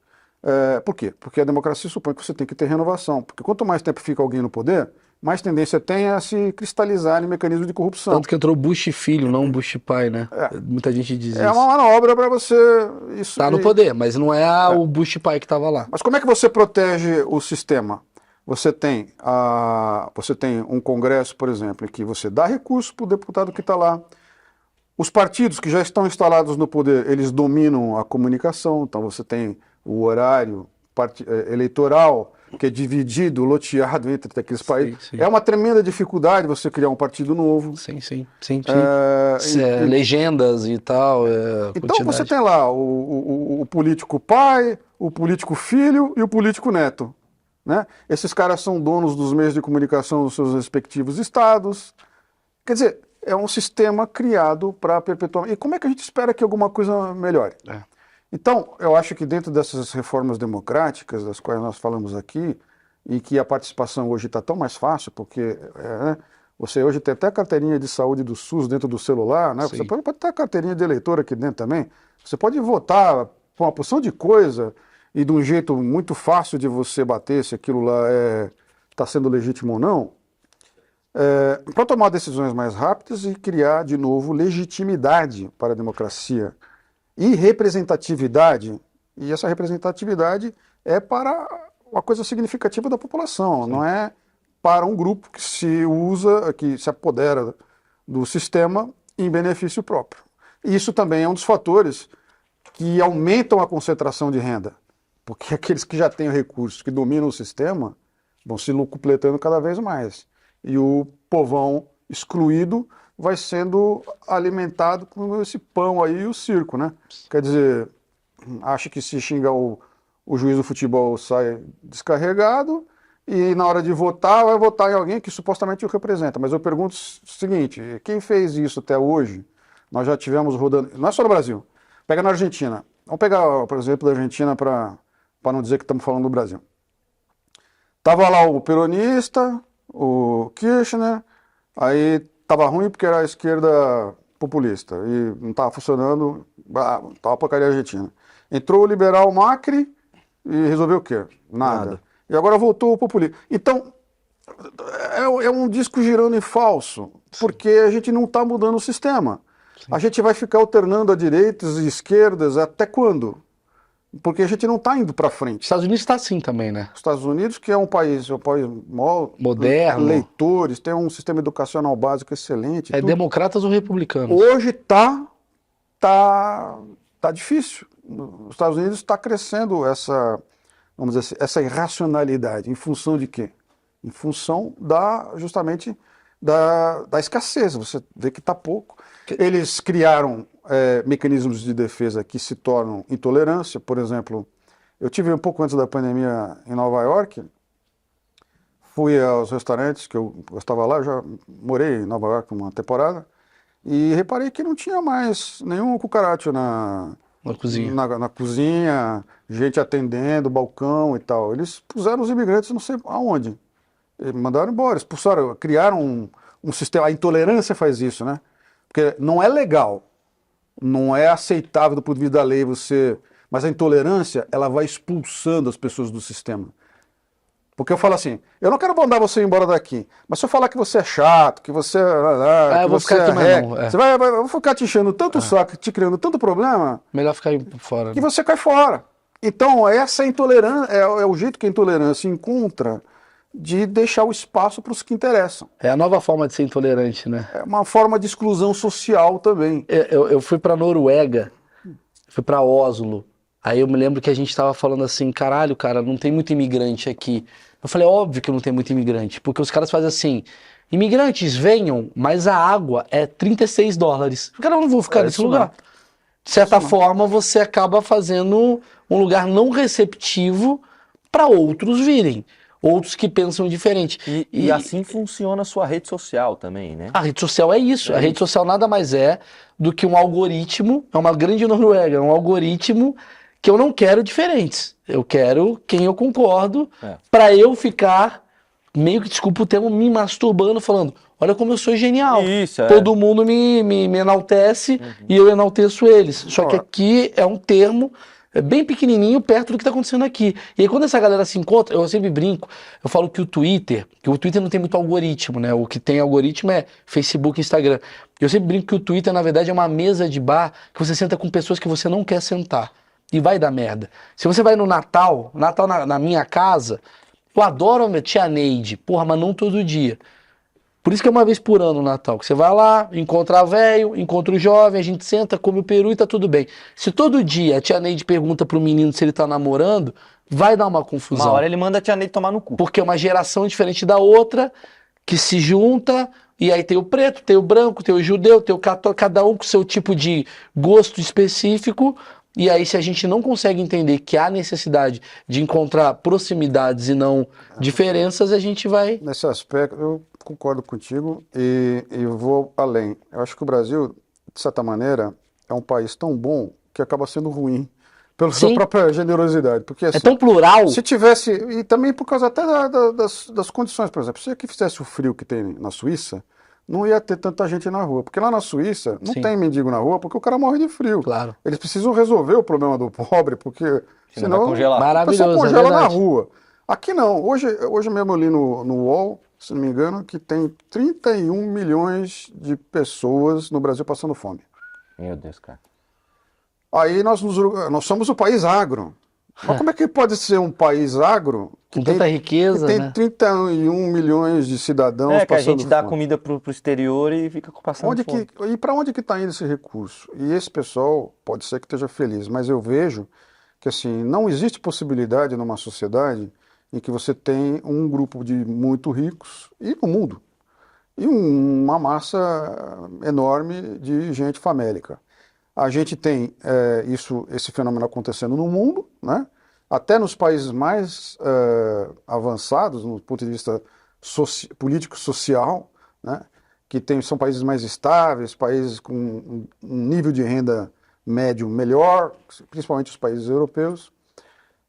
Por quê? Porque a democracia supõe que você tem que ter renovação. Porque quanto mais tempo fica alguém no poder, mais tendência tem a se cristalizar em mecanismos de corrupção. Tanto que entrou Bush filho, não Bush pai, né? Muita gente diz É isso. uma manobra para você... Tá no poder, mas não é o Bush pai que tava lá. Mas como é que você protege o sistema? Você tem um Congresso, por exemplo, em que você dá recurso para o deputado que está lá. Os partidos que já estão instalados no poder, eles dominam a comunicação, então você tem o horário eleitoral, que é dividido, loteado entre aqueles países. Sim. É uma tremenda dificuldade você criar um partido novo. Sim. Legendas e tal. Então você tem lá o político pai, o político filho e o político neto. Né? Esses caras são donos dos meios de comunicação dos seus respectivos estados. Quer dizer, é um sistema criado para perpetuar. E como é que a gente espera que alguma coisa melhore? Então, eu acho que dentro dessas reformas democráticas, das quais nós falamos aqui, e que a participação hoje está tão mais fácil, porque você hoje tem até a carteirinha de saúde do SUS dentro do celular, né? Você pode ter a carteirinha de eleitor aqui dentro também. Você pode votar por uma porção de coisa e de um jeito muito fácil de você bater se aquilo lá está sendo legítimo ou não, para tomar decisões mais rápidas e criar, de novo, legitimidade para a democracia e representatividade. E essa representatividade é para uma coisa significativa da população, não é para um grupo que se usa, que se apodera do sistema em benefício próprio. E isso também é um dos fatores que aumentam a concentração de renda, porque aqueles que já têm recursos, que dominam o sistema, vão se locupletando cada vez mais. E o povão excluído vai sendo alimentado com esse pão aí e o circo, né? Quer dizer, acha que se xinga o juiz do futebol sai descarregado e na hora de votar vai votar em alguém que supostamente o representa. Mas eu pergunto o seguinte, quem fez isso até hoje? Nós já tivemos rodando, não é só no Brasil, pega na Argentina. Vamos pegar, por exemplo, da Argentina para não dizer que estamos falando do Brasil. Tava lá o peronista, o Kirchner, aí tava ruim porque era a esquerda populista e não estava funcionando, tava porcaria argentina. Entrou o liberal Macri e resolveu o quê? Nada. E agora voltou o populismo. Então, é um disco girando em falso, porque a gente não está mudando o sistema. Sim. A gente vai ficar alternando a direitas e esquerdas até quando? Porque a gente não está indo para frente. Os Estados Unidos está assim também, né? Os Estados Unidos, que é um país moderno, leitores, tem um sistema educacional básico excelente. É democratas ou republicanos? Hoje tá difícil. Os Estados Unidos está crescendo vamos dizer assim, essa irracionalidade. Em função de quê? Em função justamente da escassez. Você vê que está pouco. Eles criaram mecanismos de defesa que se tornam intolerância. Por exemplo, eu tive um pouco antes da pandemia em Nova York, fui aos restaurantes que eu estava lá, eu já morei em Nova York uma temporada, e reparei que não tinha mais nenhum cucaracho na cozinha, gente atendendo, balcão e tal. Eles puseram os imigrantes não sei aonde. Mandaram embora, expulsaram, criaram um sistema. A intolerância faz isso, né? Porque não é legal, não é aceitável do ponto de vista da lei mas a intolerância, ela vai expulsando as pessoas do sistema. Porque eu falo assim, eu não quero mandar você embora daqui, mas se eu falar que você é chato, que você eu vou ficar aqui mais não. Você vai ficar te enchendo tanto o saco, te criando tanto problema, melhor ficar aí fora. Que você cai fora. Então, essa intolerância, é o jeito que a intolerância encontra de deixar o espaço para os que interessam. É a nova forma de ser intolerante, né? É uma forma de exclusão social também. Eu fui para Noruega, fui para Oslo, aí eu me lembro que a gente estava falando assim, caralho, cara, não tem muito imigrante aqui. Eu falei, óbvio que não tem muito imigrante, porque os caras fazem assim, imigrantes venham, mas a água é $36. Cara, eu não vou ficar É nesse isso lugar. mesmo. De certa Isso não. forma, você acaba fazendo um lugar não receptivo para outros virem, outros que pensam diferente. E assim funciona a sua rede social também, né? A rede social é isso. A rede social nada mais é do que um algoritmo, é uma grande Noruega, é um algoritmo que eu não quero diferentes. Eu quero quem eu concordo É. para eu ficar, meio que, desculpa o termo, me masturbando, falando, olha como eu sou genial. Isso, é. Todo mundo me enaltece e eu enalteço eles. Só que Ó. aqui é um termo bem pequenininho perto do que está acontecendo aqui. E aí quando essa galera se encontra, eu sempre brinco, eu falo que o Twitter não tem muito algoritmo, né? O que tem algoritmo é Facebook e Instagram. Eu sempre brinco que o Twitter, na verdade, é uma mesa de bar que você senta com pessoas que você não quer sentar. E vai dar merda. Se você vai no Natal na minha casa, eu adoro a minha tia Neide, porra, mas não todo dia. Por isso que é uma vez por ano o Natal, que você vai lá, encontra velho, encontra o jovem, a gente senta, come o peru e tá tudo bem. Se todo dia a tia Neide pergunta pro menino se ele tá namorando, vai dar uma confusão. Uma hora ele manda a tia Neide tomar no cu. Porque é uma geração diferente da outra, que se junta, e aí tem o preto, tem o branco, tem o judeu, tem o católico, cada um com seu tipo de gosto específico. E aí, se a gente não consegue entender que há necessidade de encontrar proximidades e não diferenças, a gente vai... Nesse aspecto, eu concordo contigo e vou além. Eu acho que o Brasil, de certa maneira, é um país tão bom que acaba sendo ruim pela sua Sim. própria generosidade. Porque É assim, tão plural. se tivesse, e também por causa até das condições, por exemplo, se aqui fizesse o frio que tem na Suíça, não ia ter tanta gente na rua. Porque lá na Suíça não Sim. tem mendigo na rua porque o cara morre de frio. Claro. Eles precisam resolver o problema do pobre, porque Senão vai congelar. o pessoal Maravilhoso, é congela na verdade. rua. Aqui não. Hoje mesmo ali no UOL, se não me engano, que tem 31 milhões de pessoas no Brasil passando fome. Meu Deus, cara. Aí nós somos o país agro. Mas como é que pode ser um país agro Com tanta riqueza, que tem né? 31 milhões de cidadãos É que a passando gente dá fome? comida pro exterior e fica passando fome. E para onde que está indo esse recurso? E esse pessoal pode ser que esteja feliz, mas eu vejo que assim não existe possibilidade numa sociedade em que você tem um grupo de muito ricos e no mundo e uma massa enorme de gente famélica. A gente tem esse fenômeno acontecendo no mundo, né? Até nos países mais avançados, no ponto de vista político-social, né? Que são países mais estáveis, países com um nível de renda médio melhor, principalmente os países europeus.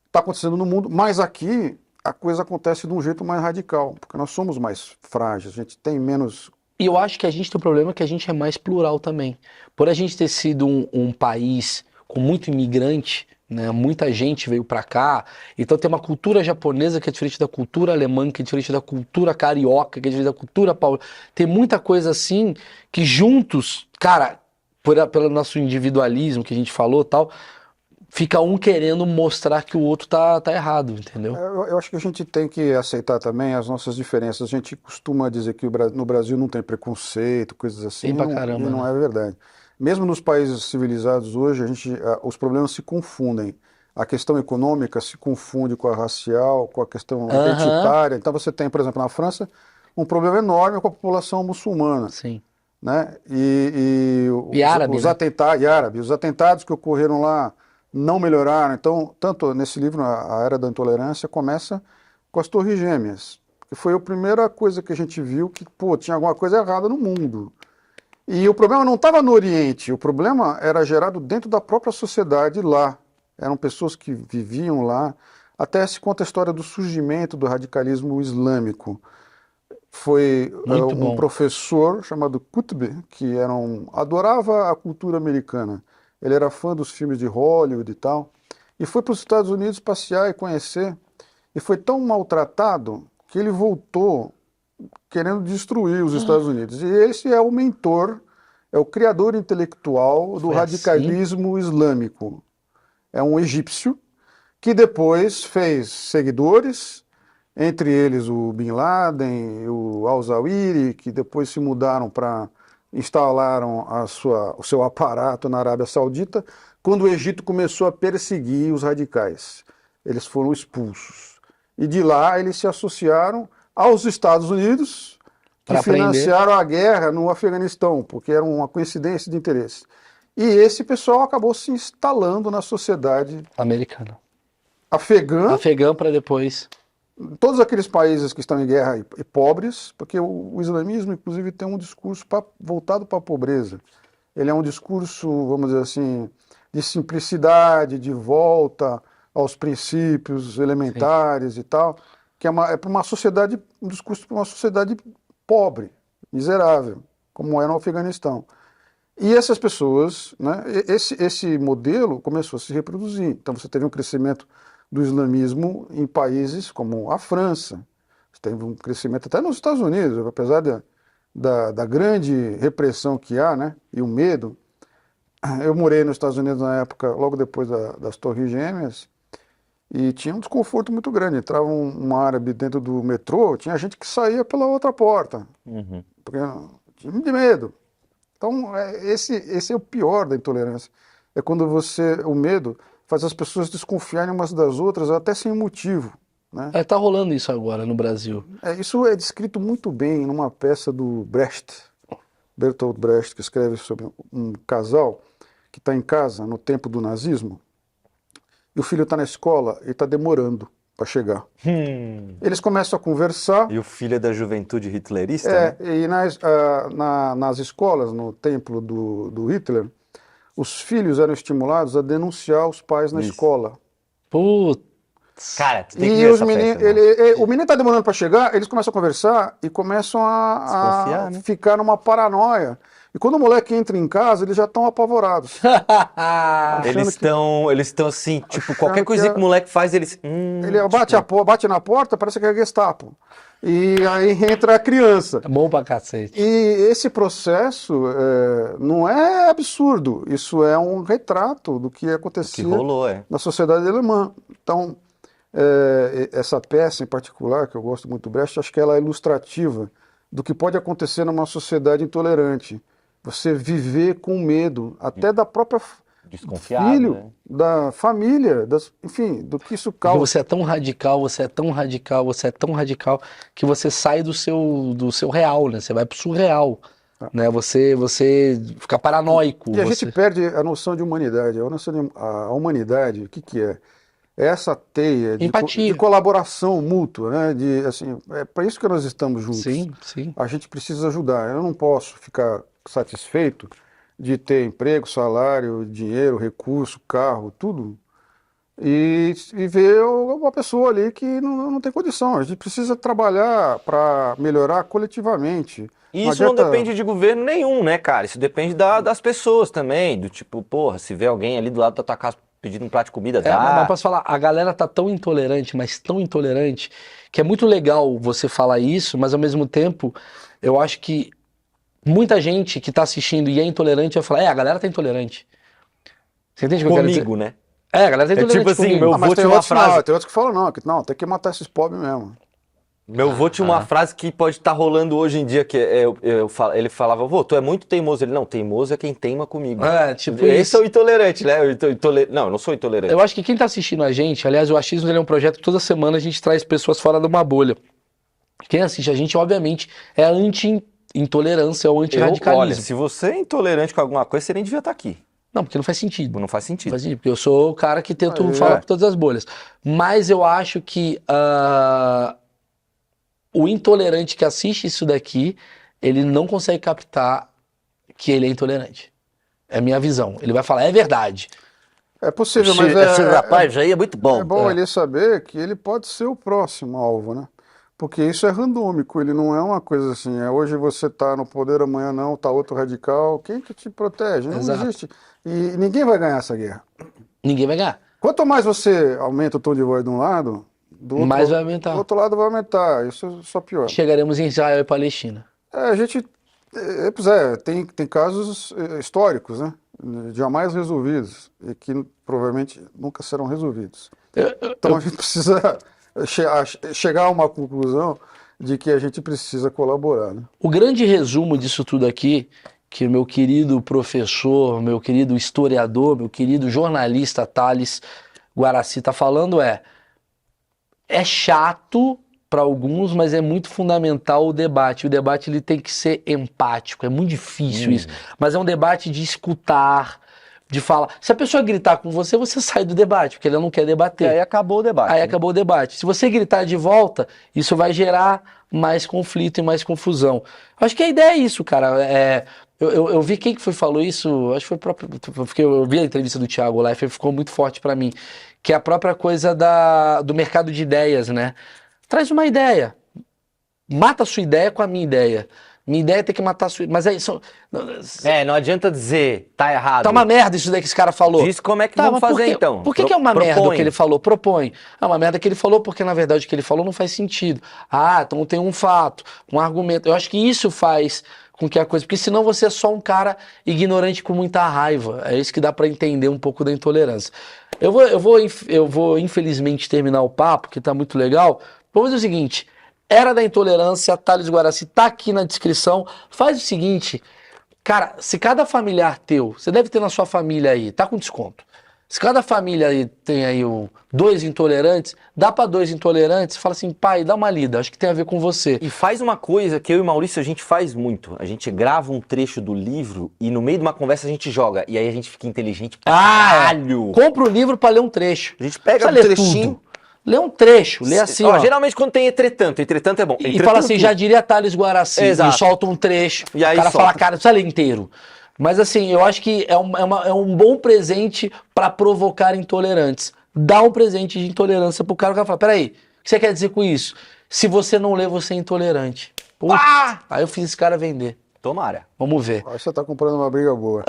Está acontecendo no mundo, mas aqui a coisa acontece de um jeito mais radical, porque nós somos mais frágeis, a gente tem menos... E eu acho que a gente tem um problema que a gente é mais plural também. Por a gente ter sido um país com muito imigrante, né, muita gente veio pra cá, então tem uma cultura japonesa que é diferente da cultura alemã, que é diferente da cultura carioca, que é diferente da cultura paulista. Tem muita coisa assim que juntos, cara, pelo nosso individualismo que a gente falou tal, fica um querendo mostrar que o outro tá errado, entendeu? Eu acho que a gente tem que aceitar também as nossas diferenças. A gente costuma dizer que no Brasil não tem preconceito, coisas assim, Tem pra e caramba, não né? é verdade. Mesmo nos países civilizados hoje, os problemas se confundem. A questão econômica se confunde com a racial, com a questão identitária. Então você tem, por exemplo, na França, um problema enorme com a população muçulmana, Sim. né? E árabe, os né? os atentados que ocorreram lá não melhoraram. Então, tanto nesse livro, A Era da Intolerância, começa com as Torres Gêmeas, que foi a primeira coisa que a gente viu que, pô, tinha alguma coisa errada no mundo. E o problema não estava no Oriente, o problema era gerado dentro da própria sociedade lá. Eram pessoas que viviam lá. Até se conta a história do surgimento do radicalismo islâmico. Foi Muito um bom. professor chamado Qutb, que adorava a cultura americana. Ele era fã dos filmes de Hollywood e tal. E foi para os Estados Unidos passear e conhecer. E foi tão maltratado que ele voltou querendo destruir os Estados Unidos. E esse é o mentor, é o criador intelectual do Foi radicalismo islâmico. É um egípcio que depois fez seguidores, entre eles o Bin Laden, o Al-Zawahiri, que depois se mudaram instalaram o seu aparato na Arábia Saudita, quando o Egito começou a perseguir os radicais. Eles foram expulsos. E de lá eles se associaram aos Estados Unidos, que Pra aprender. financiaram a guerra no Afeganistão, porque era uma coincidência de interesse. E esse pessoal acabou se instalando na sociedade Americano. afegã, Afegão para depois. todos aqueles países que estão em guerra e pobres, porque o islamismo, inclusive, tem um discurso voltado para a pobreza. Ele é um discurso, vamos dizer assim, de simplicidade, de volta aos princípios elementares e tal, que é para uma sociedade, um discurso para uma sociedade pobre, miserável, como é no Afeganistão. E essas pessoas, né, esse modelo começou a se reproduzir. Então você teve um crescimento do islamismo em países como a França, você teve um crescimento até nos Estados Unidos, apesar da grande repressão que há, né, e o medo. Eu morei nos Estados Unidos na época, logo depois das Torres Gêmeas, e tinha um desconforto muito grande. Entrava um árabe dentro do metrô, tinha gente que saía pela outra porta, porque tinha de medo. Então, esse é o pior da intolerância. É quando o medo faz as pessoas desconfiarem umas das outras, até sem motivo, né? Tá rolando isso agora no Brasil. Isso é descrito muito bem numa peça do Brecht, Bertolt Brecht, que escreve sobre um casal que está em casa no tempo do nazismo, e o filho está na escola e está demorando para chegar. Eles começam a conversar. E o filho é da juventude hitlerista, né? E nas escolas, no templo do Hitler, os filhos eram estimulados a denunciar os pais na Isso. escola. Putz. Cara, tu tem que E ver os essa meninos, peça, irmão. o menino está demorando para chegar, eles começam a conversar e começam a Desconfiar, né? ficar numa paranoia. E quando o moleque entra em casa, eles já estão apavorados. Eles estão assim, tipo, achando qualquer que coisinha que o moleque faz, eles... Ele bate na porta, parece que é Gestapo. E aí entra a criança. É bom pra cacete. E esse processo não é absurdo, isso é um retrato do que Que acontecia rolou, na sociedade alemã. Então, essa peça em particular, que eu gosto muito do Brecht, acho que ela é ilustrativa do que pode acontecer numa sociedade intolerante. Você viver com medo, até da própria Desconfiado, filho, né? da família, enfim, do que isso Porque causa. você é tão radical, você é tão radical, você é tão radical que você sai do seu real, né? Você vai pro surreal, né? Você fica paranoico. E a gente perde a noção de humanidade. A humanidade, o que é? É essa teia Empatia. de colaboração mútua, né? Assim, é para isso que nós estamos juntos. Sim, sim. A gente precisa ajudar. Eu não posso ficar satisfeito de ter emprego, salário, dinheiro, recurso, carro, tudo, e ver uma pessoa ali que não tem condição. A gente precisa trabalhar para melhorar coletivamente. E isso não depende de governo nenhum, né, cara? Isso depende das pessoas também. Do tipo, porra, se vê alguém ali do lado da tua casa pedindo um prato de comida, Mas dá. posso falar, a galera tá tão intolerante, mas tão intolerante, que é muito legal você falar isso, mas ao mesmo tempo, eu acho que muita gente que tá assistindo e é intolerante vai falar, a galera tá intolerante. Você entende o que eu quero dizer? Comigo, né? A galera tá intolerante tipo assim, comigo. meu Mas vô tem tinha uma outros, frase. tem outros que falam, não, tem que matar esses pobres mesmo. Meu vô tinha uma frase que pode estar rolando hoje em dia, que ele falava, vô, tu é muito teimoso. Ele, não, teimoso é quem teima comigo. Tipo Esse isso. é o intolerante, né? Não, eu não sou intolerante. Eu acho que quem tá assistindo a gente, aliás, o Achismos ele é um projeto que toda semana a gente traz pessoas fora de uma bolha. Quem assiste a gente, obviamente, é anti-intolerância ou Olha, anti-radicalismo. se você é intolerante com alguma coisa, você nem devia estar aqui. Não, porque não faz sentido. Não faz sentido. Porque eu sou o cara que tento falar por todas as bolhas. Mas eu acho que o intolerante que assiste isso daqui, ele não consegue captar que ele é intolerante. É a minha visão. Ele vai falar, é verdade. É possível, mas Esse rapaz aí é muito bom. é bom ele saber que ele pode ser o próximo alvo, né? Porque isso é randômico, ele não é uma coisa assim, hoje você está no poder, amanhã não, está outro radical. Quem que te protege? Não Exato. existe. E ninguém vai ganhar essa guerra. Ninguém vai ganhar. Quanto mais você aumenta o tom de voz de um lado, do outro, Mais vai aumentar. do outro lado vai aumentar. Isso só piora. Chegaremos em Israel e Palestina. A gente, pois é, tem casos históricos, né? Jamais resolvidos e que provavelmente nunca serão resolvidos. Então a gente precisa chegar a uma conclusão de que a gente precisa colaborar, né? O grande resumo disso tudo aqui, que o meu querido professor, meu querido historiador, meu querido jornalista Thales Guaraci está falando é chato para alguns, mas é muito fundamental o debate. O debate ele tem que ser empático, é muito difícil isso. Mas é um debate de escutar, de falar. Se a pessoa gritar com você, você sai do debate, porque ela não quer E debater. aí acabou o debate. Aí né? acabou o debate. Se você gritar de volta, isso vai gerar mais conflito e mais confusão. Acho que a ideia é isso, cara. Eu vi quem que foi falou isso, acho que foi o próprio. Porque eu vi a entrevista do Thiago Leifert, ficou muito forte pra mim. Que é a própria coisa do mercado de ideias, né? Traz uma ideia. Mata a sua ideia com a minha ideia. Minha ideia é ter que matar a sua. Mas é isso. Não adianta dizer, tá errado. Tá uma merda isso daí que esse cara falou. Diz como é que Tá, vamos mas por fazer que- então. Por que é uma merda o Propõe. que ele falou? Propõe. É uma merda que ele falou porque, na verdade, o que ele falou não faz sentido. Ah, então tem um fato, um argumento. Eu acho que isso faz com que a coisa... Porque senão você é só um cara ignorante com muita raiva. É isso que dá pra entender um pouco da intolerância. Eu vou infelizmente, terminar o papo, que tá muito legal. Vamos fazer o seguinte... Era da Intolerância, Thales Guaraci, tá aqui na descrição. Faz o seguinte... Cara, se cada familiar teu, você deve ter na sua família aí, tá com desconto. Se cada família aí tem aí 2 intolerantes, dá pra 2 intolerantes, fala assim, pai, dá uma lida, acho que tem a ver com você. E faz uma coisa que eu e o Maurício a gente faz muito. A gente grava um trecho do livro e no meio de uma conversa a gente joga. E aí a gente fica inteligente pra caralho. Compra o livro pra ler um trecho. A gente pega Não um precisa ler trechinho. tudo. Lê um trecho, lê assim, ó. Geralmente quando tem entretanto é bom. E Entretanto, fala assim, já diria Thales Guaraci, Exato. e solta um trecho, E aí o cara solta. fala, cara, não precisa ler inteiro. Mas assim, eu acho que é um bom presente pra provocar intolerantes. Dá um presente de intolerância pro cara, o cara fala, peraí, o que você quer dizer com isso? Se você não lê, você é intolerante. Putz, aí eu fiz esse cara vender. Tomara. Vamos ver. Acho que você tá comprando uma briga boa.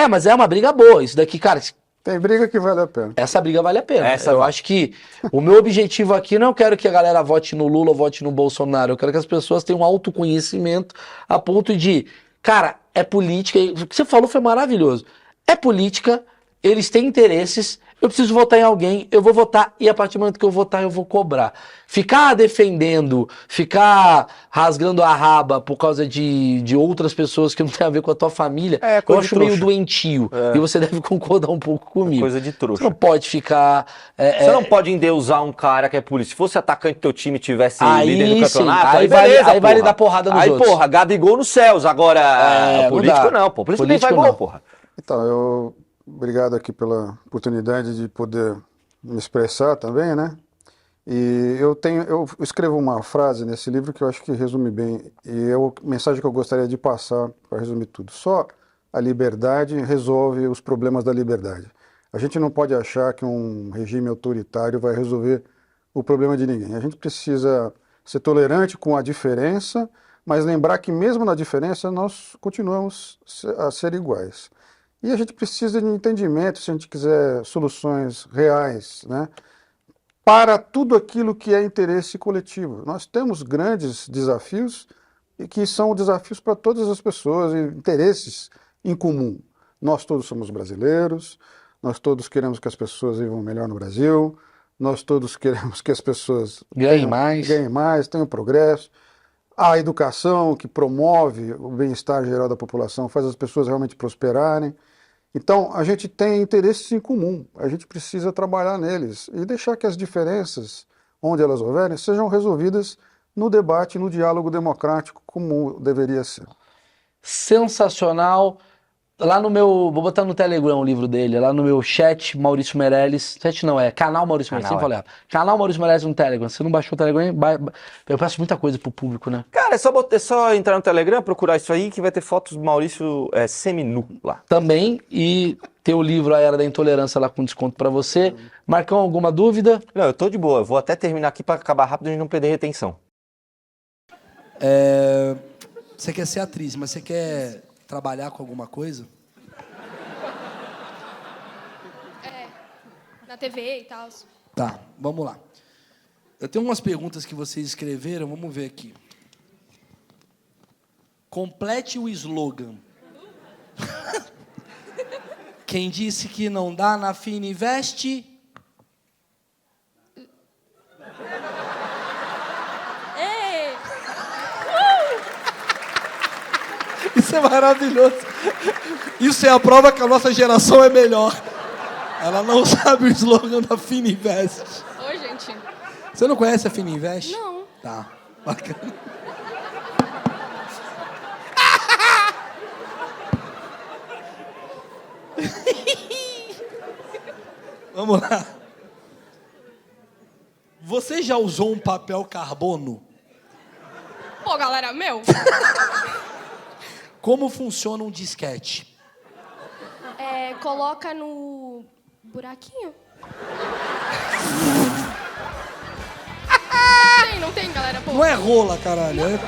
Mas é uma briga boa. Isso daqui, cara, Tem briga que vale a pena. essa briga vale a pena. Essa eu vale. acho que o meu objetivo aqui não quero que a galera vote no Lula ou vote no Bolsonaro. Eu quero que as pessoas tenham um autoconhecimento a ponto de, cara, é política. O que você falou foi maravilhoso. É política, eles têm interesses. Eu preciso votar em alguém, eu vou votar e a partir do momento que eu votar eu vou cobrar. Ficar defendendo, ficar rasgando a raba por causa de outras pessoas que não tem a ver com a tua família, É, eu coisa de acho meio trouxa. doentio. E você deve concordar um pouco comigo. Coisa de Você trouxa. não pode ficar... Você não pode endeusar um cara que é polícia. Se fosse atacante do teu time e tivesse Aí líder do sim, campeonato, aí vale beleza, dar porrada nos aí, outros. porra, Gabigol nos céus. Agora, não político dá. não, pô. Político nem Político faz gol, não. porra. Então, obrigado aqui pela oportunidade de poder me expressar também, né? E eu escrevo uma frase nesse livro que eu acho que resume bem, e é a mensagem que eu gostaria de passar para resumir tudo. Só a liberdade resolve os problemas da liberdade. A gente não pode achar que um regime autoritário vai resolver o problema de ninguém. A gente precisa ser tolerante com a diferença, mas lembrar que mesmo na diferença nós continuamos a ser iguais. E a gente precisa de entendimento, se a gente quiser soluções reais, né, para tudo aquilo que é interesse coletivo. Nós temos grandes desafios e que são desafios para todas as pessoas, e interesses em comum. Nós todos somos brasileiros, nós todos queremos que as pessoas vivam melhor no Brasil, nós todos queremos que as pessoas Ganhem mais. tenham progresso. A educação que promove o bem-estar geral da população, faz as pessoas realmente prosperarem. Então, a gente tem interesses em comum, a gente precisa trabalhar neles e deixar que as diferenças, onde elas houverem, sejam resolvidas no debate, no diálogo democrático, como deveria ser. Sensacional. Lá no meu... Vou botar no Telegram o livro dele. Lá no meu chat, Maurício Meirelles. Chat não, canal Maurício Meirelles. Sempre falei. Canal Maurício Meirelles no Telegram. Se não baixou o Telegram, eu peço muita coisa pro público, né? Cara, é só entrar no Telegram, procurar isso aí, que vai ter fotos do Maurício seminu lá. Também. E ter o livro A Era da Intolerância lá com desconto pra você. Marcão, alguma dúvida? Não, eu tô de boa. Eu vou até terminar aqui pra acabar rápido e não perder retenção. Você quer ser atriz, mas você quer trabalhar com alguma coisa? Na TV e tal. Tá, vamos lá. Eu tenho umas perguntas que vocês escreveram, vamos ver aqui. Complete o slogan. Quem disse que não dá na Fininvest? Ei! Isso é maravilhoso. Isso é a prova que a nossa geração é melhor. Ela não sabe o slogan da Fininvest. Oi, gente. bastante. Você não conhece a Fininvest? Não. Tá, bacana. Vamos lá. Você já usou um papel carbono? Pô, galera, meu. Como funciona um disquete? Coloca no buraquinho. Não tem, galera? Pô. Não é rola, caralho. É